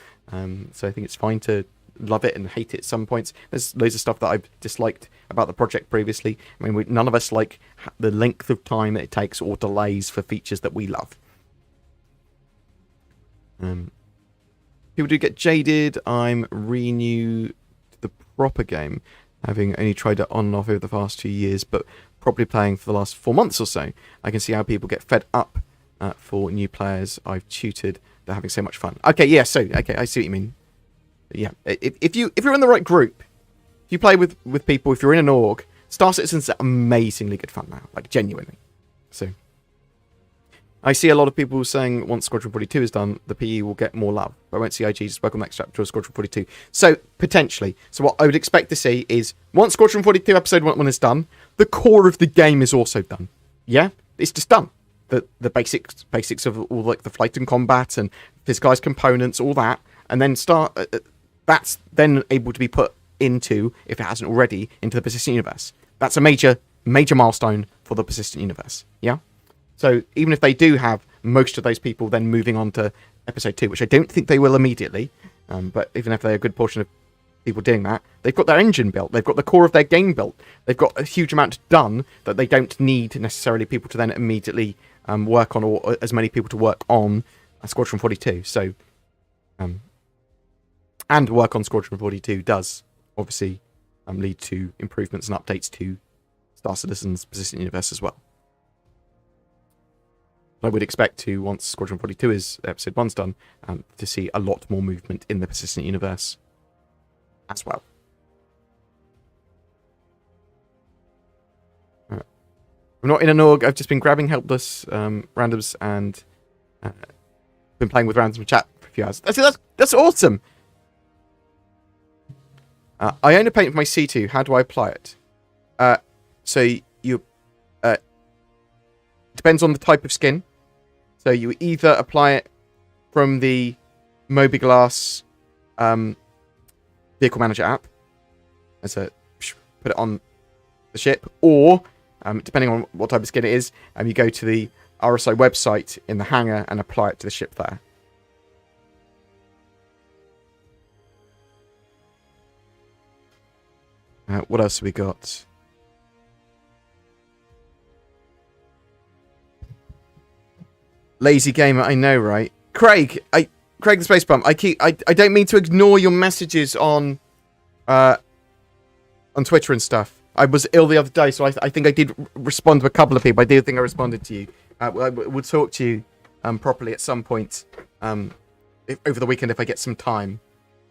So I think it's fine to love it and hate it at some points. There's loads of stuff that I've disliked about the project previously. I mean, none of us like the length of time that it takes or delays for features that we love. People do get jaded. I'm new to the proper game, having only tried it on and off over the past 2 years, but probably playing for the last 4 months or so. I can see how people get fed up for new players I've tutored. They're having so much fun. Okay, yeah, okay, I see what you mean. Yeah, if you're in the right group, if you play with people, if you're in an org, Star Citizen's amazingly good fun now, like genuinely. So I see a lot of people saying once Squadron 42 is done, the PE will get more love. But I won't see IG just work on the next chapter of Squadron 42. So potentially, so what I would expect to see is once Squadron 42 episode 1 is done, the core of the game is also done. Yeah, it's just done. The basics of all like the flight and combat and physicalized components, all that, and then that's then able to be put into, if it hasn't already, into the persistent universe. That's a major milestone for the persistent universe. Yeah. So even if they do have most of those people then moving on to episode 2, which I don't think they will immediately, but even if they're a good portion of people doing that, they've got their engine built, they've got the core of their game built, they've got a huge amount done that they don't need necessarily people to then immediately work on, or as many people to work on Squadron 42. So, and work on Squadron 42 does obviously lead to improvements and updates to Star Citizen's persistent universe as well. I would expect to, once Squadron 42 is episode 1's done, to see a lot more movement in the persistent universe as well. I'm not in an org. I've just been grabbing helpless randoms and been playing with randoms in chat for a few hours. That's awesome. I own a paint for my C2. How do I apply it? So you depends on the type of skin. So you either apply it from the Mobiglass vehicle manager app, put it on the ship, or depending on what type of skin it is, you go to the RSI website in the hangar and apply it to the ship there. What else have we got? Lazy gamer, I know, right? Craig the Space Bump. I don't mean to ignore your messages on Twitter and stuff. I was ill the other day, so I think I did respond to a couple of people. I do think I responded to you. We'll talk to you properly at some point over the weekend if I get some time.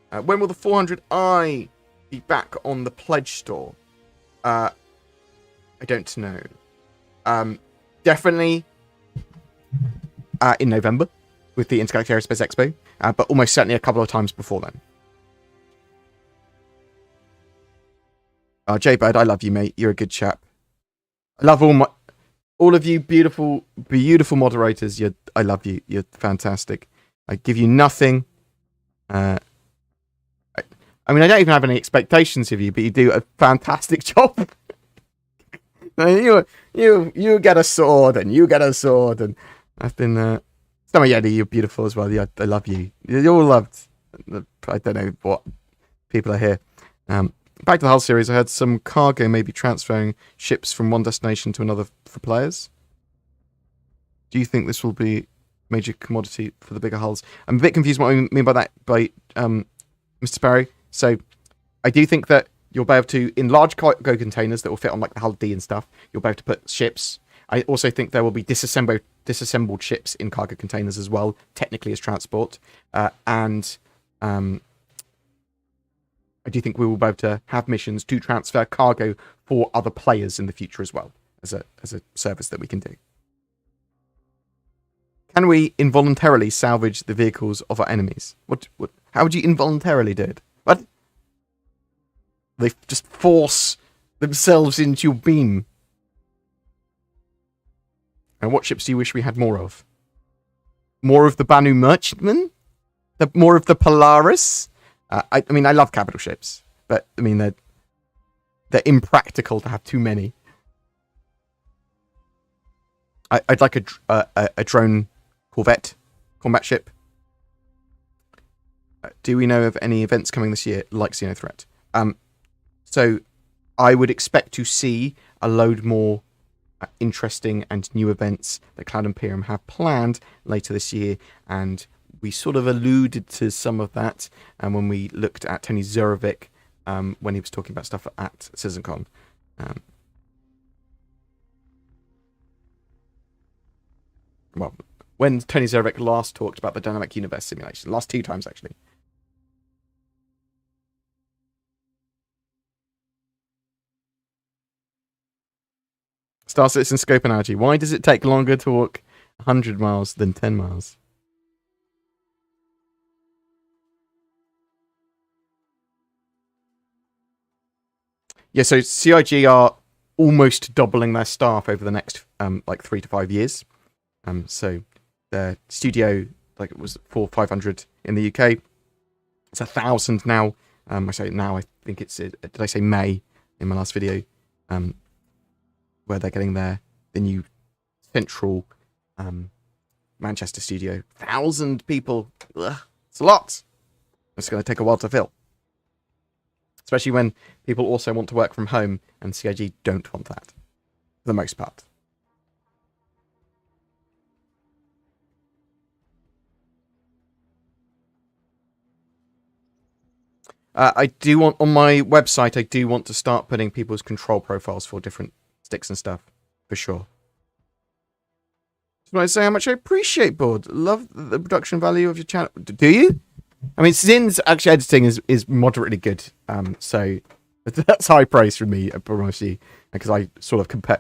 When will the 400i be back on the Pledge store? I don't know. Definitely in November with the Intergalactic Aerospace Expo, but almost certainly a couple of times before then. J-Bird, I love you, mate. You're a good chap. I love all of you beautiful moderators. I love you. You're fantastic. I give you nothing. I mean, I don't even have any expectations of you, but you do a fantastic job. You get a sword, and you get a sword, and I've been. Stomach Yeti, you're beautiful as well. Yeah, I love you. You're all loved. I don't know what people are here. Back to the Hull series, I heard some cargo may be transferring ships from one destination to another for players. Do you think this will be a major commodity for the bigger hulls? I'm a bit confused what I mean by that, by Mr. Sparrow. So I do think that you'll be able to, in large cargo containers that will fit on like the Hull D and stuff, you'll be able to put ships. I also think there will be disassembled ships in cargo containers as well, technically as transport. And I do think we will be able to have missions to transfer cargo for other players in the future as well, as a service that we can do. Can we involuntarily salvage the vehicles of our enemies? How would you involuntarily do it? What? They just force themselves into your beam. And what ships do you wish we had more of? More of the Banu Merchantman? More of the Polaris? I mean, I love capital ships, but I mean they're impractical to have too many. I'd like a drone corvette combat ship. Do we know of any events coming this year like Xeno Threat? So I would expect to see a load more interesting and new events that Cloud Imperium have planned later this year, and we sort of alluded to some of that when we looked at Tony Zurovic when he was talking about stuff at CitizenCon. Well, when Tony Zurovic last talked about the dynamic universe simulation, last 2 times actually. Star Citizen scope analogy. Why does it take longer to walk 100 miles than 10 miles? Yeah, so CIG are almost doubling their staff over the next like 3 to 5 years. So their studio, like it was 500 in the UK. It's 1,000 now. I say now, I think it's, did I say May in my last video? Where they're getting the new central Manchester studio. 1,000 people. Ugh, it's a lot. It's going to take a while to fill. Especially when people also want to work from home, and CIG don't want that, for the most part. I do want, on my website, I do want to start putting people's control profiles for different sticks and stuff, for sure. Just want to say how much I appreciate Bored. Love the production value of your channel. Do you? I mean, Zin's actually editing is moderately good. So that's high praise from me, I promise you. Because I sort of compare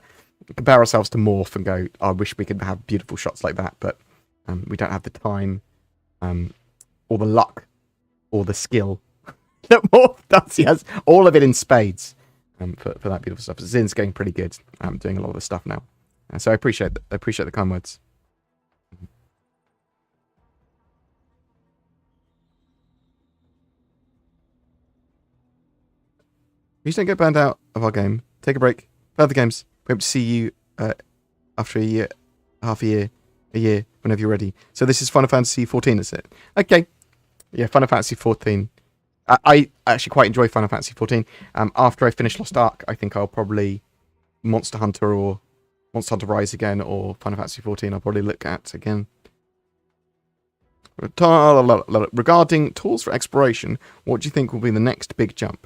ourselves to Morph and go, I wish we could have beautiful shots like that, but we don't have the time, or the luck, or the skill that Morph does. He has all of it in spades for that beautiful stuff. Zin's getting pretty good, doing a lot of the stuff now. So I appreciate the kind words. Please don't get burned out of our game. Take a break. Play other games. We hope to see you after a year, half a year, whenever you're ready. So this is Final Fantasy 14, is it? Okay. Yeah, Final Fantasy 14. I actually quite enjoy Final Fantasy 14. After I finish Lost Ark, I think I'll probably Monster Hunter or Monster Hunter Rise again, or Final Fantasy 14 I'll probably look at again. Regarding tools for exploration, what do you think will be the next big jump?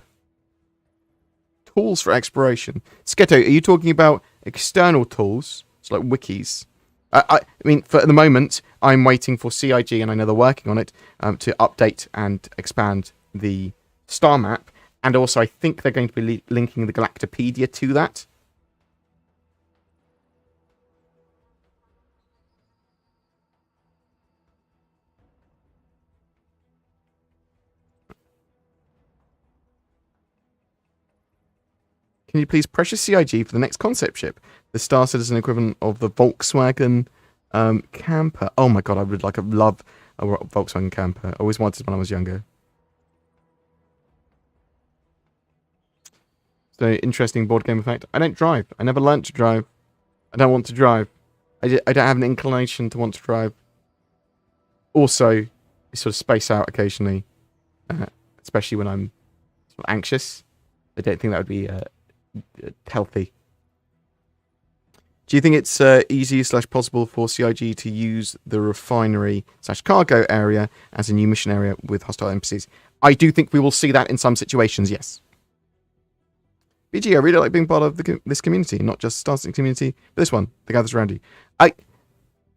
Tools for exploration. Sketo, are you talking about external tools, so like wikis? I mean, for the moment, I'm waiting for CIG, and I know they're working on it, to update and expand the star map, and also I think they're going to be linking the Galactopedia to that. Can you please pressure CIG for the next concept ship? The Star Citizen equivalent of the Volkswagen camper. Oh my god, I would love a Volkswagen camper. I always wanted when I was younger. So, interesting board game effect. I don't drive. I never learnt to drive. I don't want to drive. I don't have an inclination to want to drive. Also, I sort of space out occasionally, especially when I'm sort of anxious. I don't think that would be healthy. Do you think it's easy/possible for CIG to use the refinery/cargo area as a new mission area with hostile NPCs? I do think we will see that in some situations, yes. BG, I really like being part of this community, not just Star Citizen community, but this one, that gathers around you. I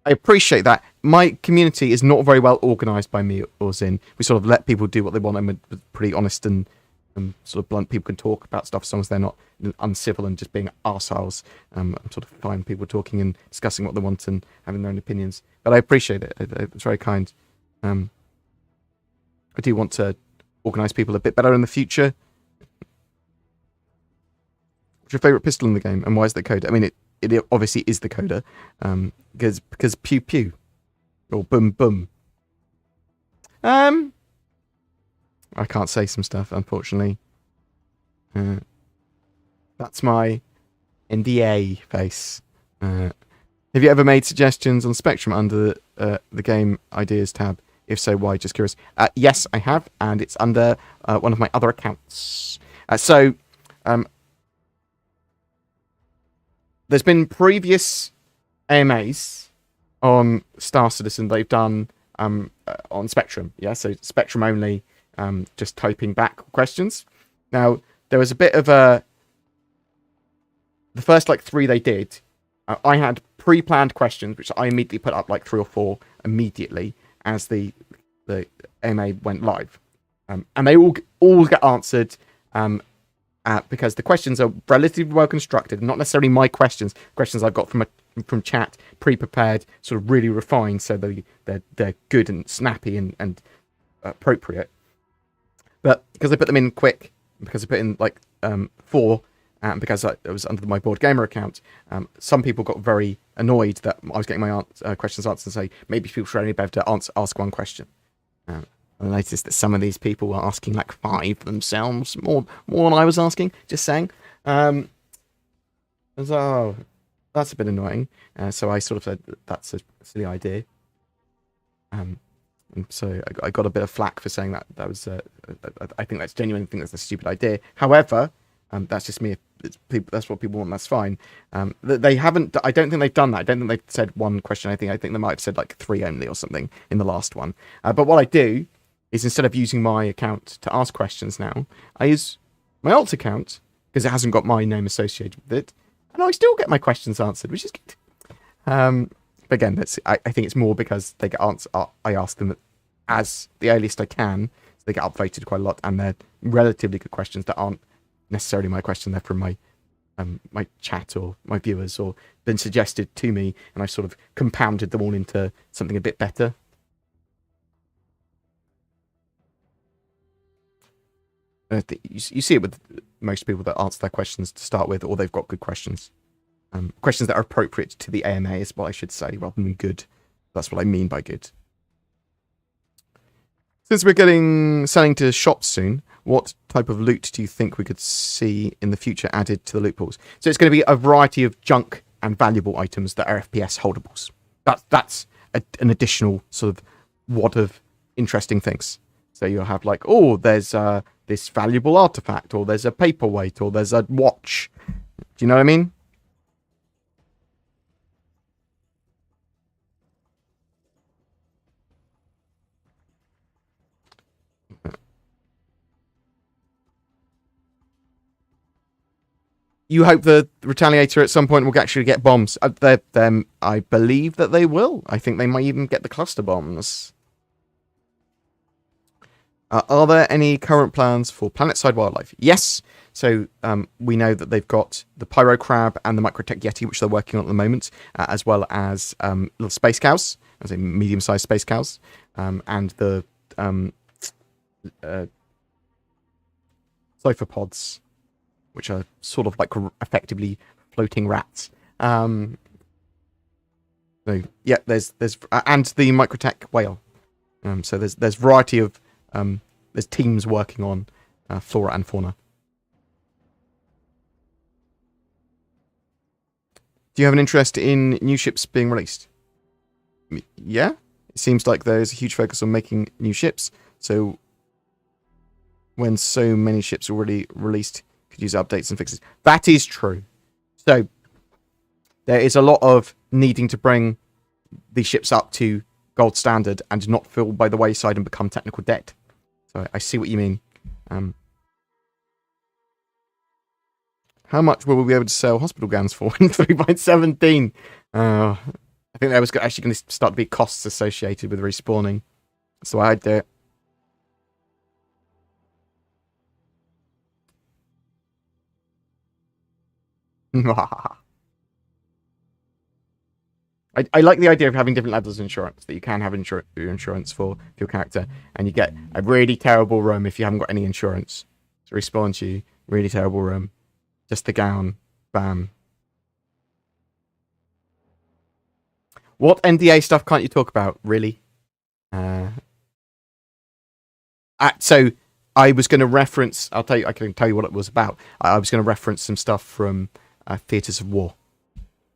appreciate that. My community is not very well organised by me or Zin. We sort of let people do what they want, and we're pretty honest and sort of blunt. People can talk about stuff as long as they're not uncivil and just being arseholes. I'm sort of fine people talking and discussing what they want and having their own opinions. But I appreciate it. It's very kind. I do want to organise people a bit better in the future. What's your favourite pistol in the game, and why is the coda? I mean, it obviously is the coda, because pew pew, or boom boom. I can't say some stuff, unfortunately. That's my NDA face. Have you ever made suggestions on Spectrum under the game ideas tab? If so, why? Just curious. Yes, I have, and it's under one of my other accounts. There's been previous AMAs on Star Citizen they've done on Spectrum. Yeah, so Spectrum only, just typing back questions. Now, there was a bit of a... The first, 3 they did, I had pre-planned questions, which I immediately put up, 3 or 4 immediately as the AMA went live. And they all get answered because the questions are relatively well constructed, not necessarily my questions I've got from chat, pre-prepared, sort of really refined, so they're good and snappy and appropriate. But because I put them in quick, because I put in 4, and because it was under my BoredGamer account, some people got very annoyed that I was getting my questions answered and say maybe people should only be able to ask one question. I noticed that some of these people were asking 5 themselves, more than I was asking, just saying. So that's a bit annoying. So I sort of said that's a silly idea. And so I got a bit of flack for saying that was. I think that's genuine. I think that's a stupid idea. However, that's just me. That's what people want. That's fine. They haven't. I don't think they've done that. I don't think they've said one question. I think they might have said 3 only or something in the last one. But what I do is, instead of using my account to ask questions now, I use my alt account because it hasn't got my name associated with it, and I still get my questions answered, which is good. But again, I think it's more because they get I ask them as the earliest I can, so they get upvoted quite a lot, and they're relatively good questions that aren't necessarily my question. They're from my my chat or my viewers, or been suggested to me, and I've sort of compounded them all into something a bit better. You see it with most people that answer their questions to start with, or they've got good questions. Questions that are appropriate to the AMA is what I should say, rather than good. That's what I mean by good. Since we're selling to shops soon, what type of loot do you think we could see in the future added to the loot pools? So it's going to be a variety of junk and valuable items that are FPS holdables. That's an additional sort of wad of interesting things. So you'll have there's this valuable artifact, or there's a paperweight, or there's a watch. Do you know what I mean? You hope the Retaliator at some point will actually get bombs. I believe that they will. I think they might even get the cluster bombs. Are there any current plans for planetside wildlife? Yes. So we know that they've got the Pyro Crab and the Microtech Yeti, which they're working on at the moment, as well as little space cows, as in medium-sized space cows, and the Cyphopods, which are sort of effectively floating rats. So yeah, there's and the Microtech whale. So there's variety of there's teams working on flora and fauna. Do you have an interest in new ships being released? Yeah, it seems like there's a huge focus on making new ships. So when so many ships already released, could use updates and fixes. That is true. So there is a lot of needing to bring these ships up to gold standard and not fall by the wayside and become technical debt. So I see what you mean. How much will we be able to sell hospital gowns for in 3.17? I think there was actually going to start to be costs associated with respawning. That's the way I'd do it. I like the idea of having different levels of insurance, that you can have insurance for your character, and you get a really terrible room if you haven't got any insurance. To respawn to you, really terrible room. Just the gown. Bam. What NDA stuff can't you talk about, really? So I was going to reference. I can tell you what it was about. I was going to reference some stuff from Theatres of War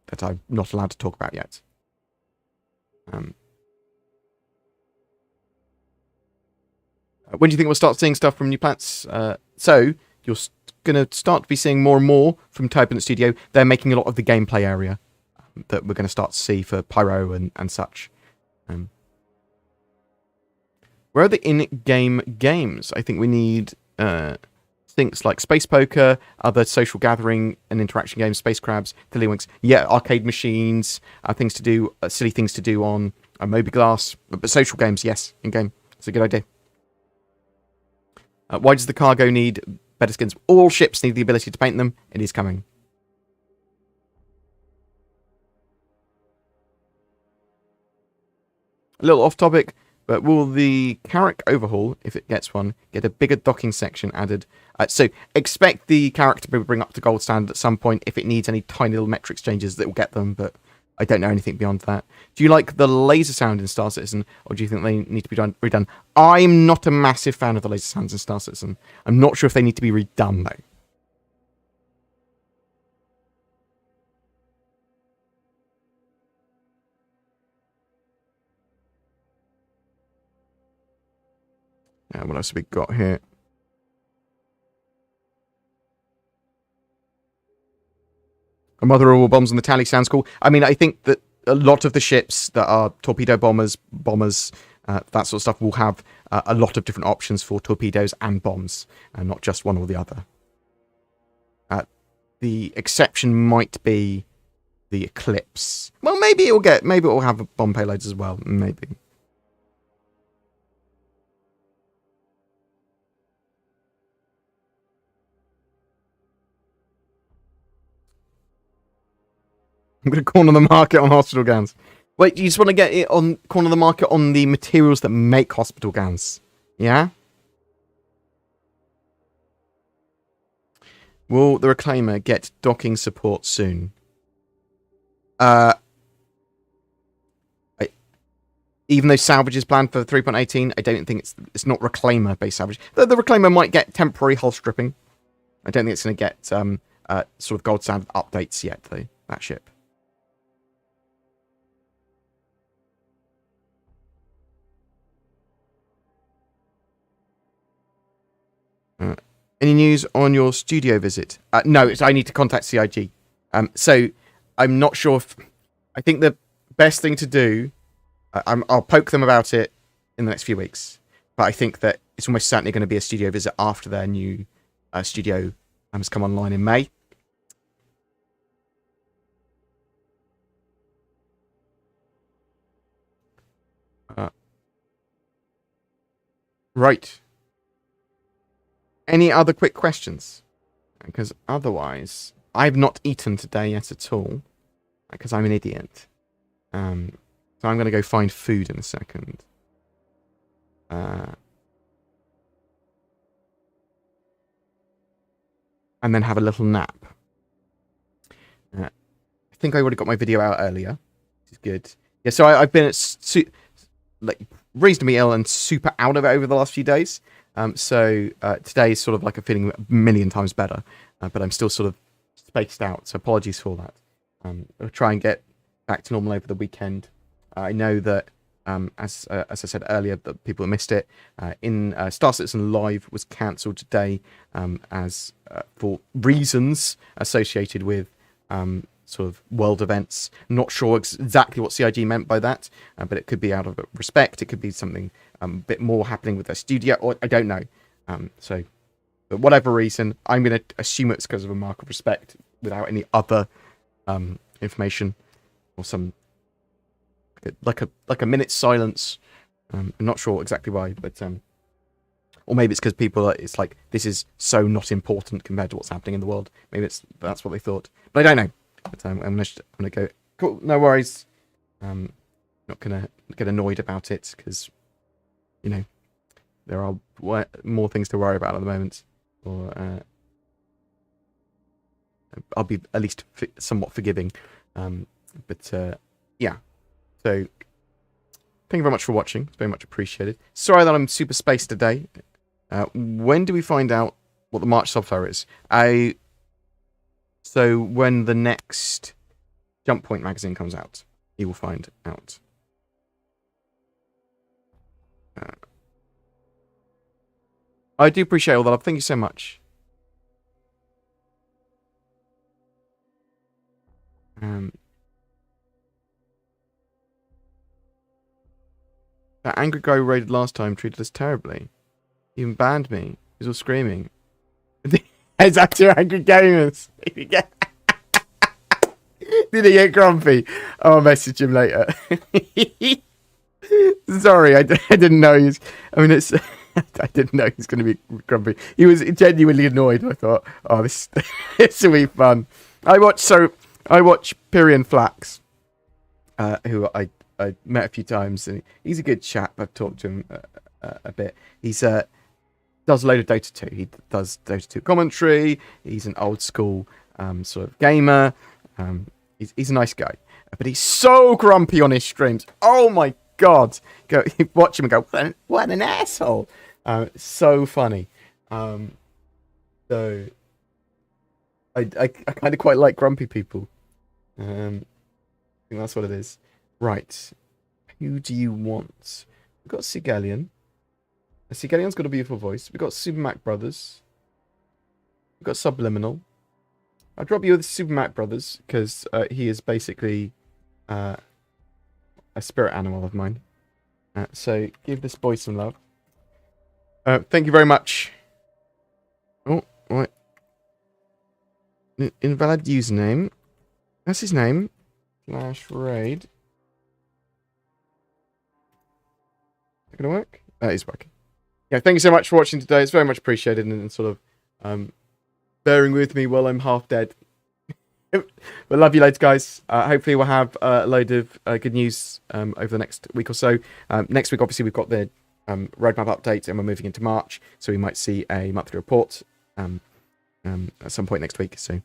that I'm not allowed to talk about yet. When do you think we'll start seeing stuff from New Plants? So you're going to start to be seeing more and more from Turbulent Studio. They're making a lot of the gameplay area that we're going to start to see for Pyro and such. Where are the in-game games? I think we need things like Space Poker, other social gathering and interaction games, Space Crabs, Tiddlywinks. Yeah, arcade machines, things to do, silly things to do on Moby-Glass. But social games, yes, in-game. It's a good idea. Why does the cargo need better skins? All ships need the ability to paint them. It is coming. A little off topic, but will the Carrack overhaul, if it gets one, get a bigger docking section added? So expect the Carrack to bring up to gold standard at some point. If it needs any tiny little metrics changes, that will get them, but I don't know anything beyond that. Do you like the laser sound in Star Citizen, or do you think they need to be redone? I'm not a massive fan of the laser sounds in Star Citizen. I'm not sure if they need to be redone, though. What else have we got here? A mother of all bombs on the tally sounds cool. I mean, I think that a lot of the ships that are torpedo bombers, that sort of stuff will have a lot of different options for torpedoes and bombs, and not just one or the other. The exception might be the Eclipse. Well, maybe it will have bomb payloads as well. Maybe. I'm going to corner the market on hospital gowns. Wait, you just want to get it on corner the market on the materials that make hospital gowns? Yeah? Will the Reclaimer get docking support soon? Even though salvage is planned for 3.18, I don't think it's not Reclaimer-based salvage. The Reclaimer might get temporary hull stripping. I don't think it's going to get sort of gold standard updates yet, though, that ship. Any news on your studio visit? No, I need to contact CIG. So I'm not sure if... I think the best thing to do... I'll poke them about it in the next few weeks. But I think that it's almost certainly going to be a studio visit after their new studio has come online in May. Right. Any other quick questions? Because otherwise, I've not eaten today yet at all. Because I'm an idiot. So I'm going to go find food in a second. And then have a little nap. I think I already got my video out earlier. Which is good. Yeah, so I've been reasonably ill and super out of it over the last few days. So today is sort of like I'm feeling a million times better, but I'm still sort of spaced out. So apologies for that. I'll try and get back to normal over the weekend. I know that, as I said earlier, the people that missed it, Star Citizen Live was cancelled today as for reasons associated with sort of world events. Not sure exactly what CIG meant by that, but it could be out of respect. It could be something a bit more happening with their studio, or I don't know. So, for whatever reason, I'm going to assume it's because of a mark of respect without any other information or some like a minute's silence. I'm not sure exactly why, but or maybe it's because people it's like this is so not important compared to what's happening in the world. Maybe that's what they thought, but I don't know. But I'm gonna go. Cool, no worries. Not gonna get annoyed about it because there are more things to worry about at the moment. Or I'll be at least somewhat forgiving. But yeah. So thank you very much for watching. It's very much appreciated. Sorry that I'm super spaced today. When do we find out what the March subflare is? So when the next Jump Point magazine comes out, you will find out. I do appreciate all that. Thank you so much. That angry guy who raided last time treated us terribly. He even banned me. He was all screaming. Is that two angry gamers? Did he get grumpy? I'll message him later. Sorry, I didn't know he was... I mean, it's... I didn't know he was going to be grumpy. He was genuinely annoyed. I thought, oh, this will be fun. I watch Pyrian Flax, who I met a few times, and he's a good chap. I've talked to him a bit. He's does a load of Dota 2. He does Dota 2 commentary. He's an old school sort of gamer. He's a nice guy, but he's so grumpy on his streams. Oh my god! Go watch him and go, what an asshole! So funny. So I kind of quite like grumpy people. I think that's what it is. Right. Who do you want? We've got Sigelian. Sigelian's got a beautiful voice. We've got Super Mac Brothers. We've got Subliminal. I'll drop you with Super Mac Brothers because he is basically a spirit animal of mine. So give this boy some love. Thank you very much. Oh, right. Invalid username. That's his name. /raid. Is that going to work? That is working. Yeah, thank you so much for watching today. It's very much appreciated and sort of bearing with me while I'm half dead. But love you loads, guys. Hopefully we'll have a load of good news over the next week or so. Next week, obviously, we've got the roadmap update and we're moving into March. So we might see a monthly report at some point next week. So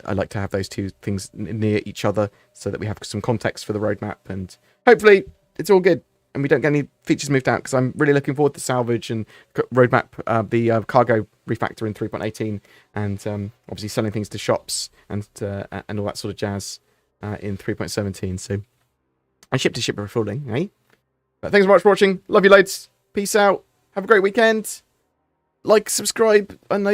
I like to have those two things near each other so that we have some context for the roadmap. And hopefully it's all good and we don't get any features moved out, because I'm really looking forward to Salvage and roadmap, the cargo refactor in 3.18, and obviously selling things to shops and all that sort of jazz in 3.17. So I ship to ship refueling, eh? But thanks so much for watching. Love you loads. Peace out. Have a great weekend. Like, subscribe. I know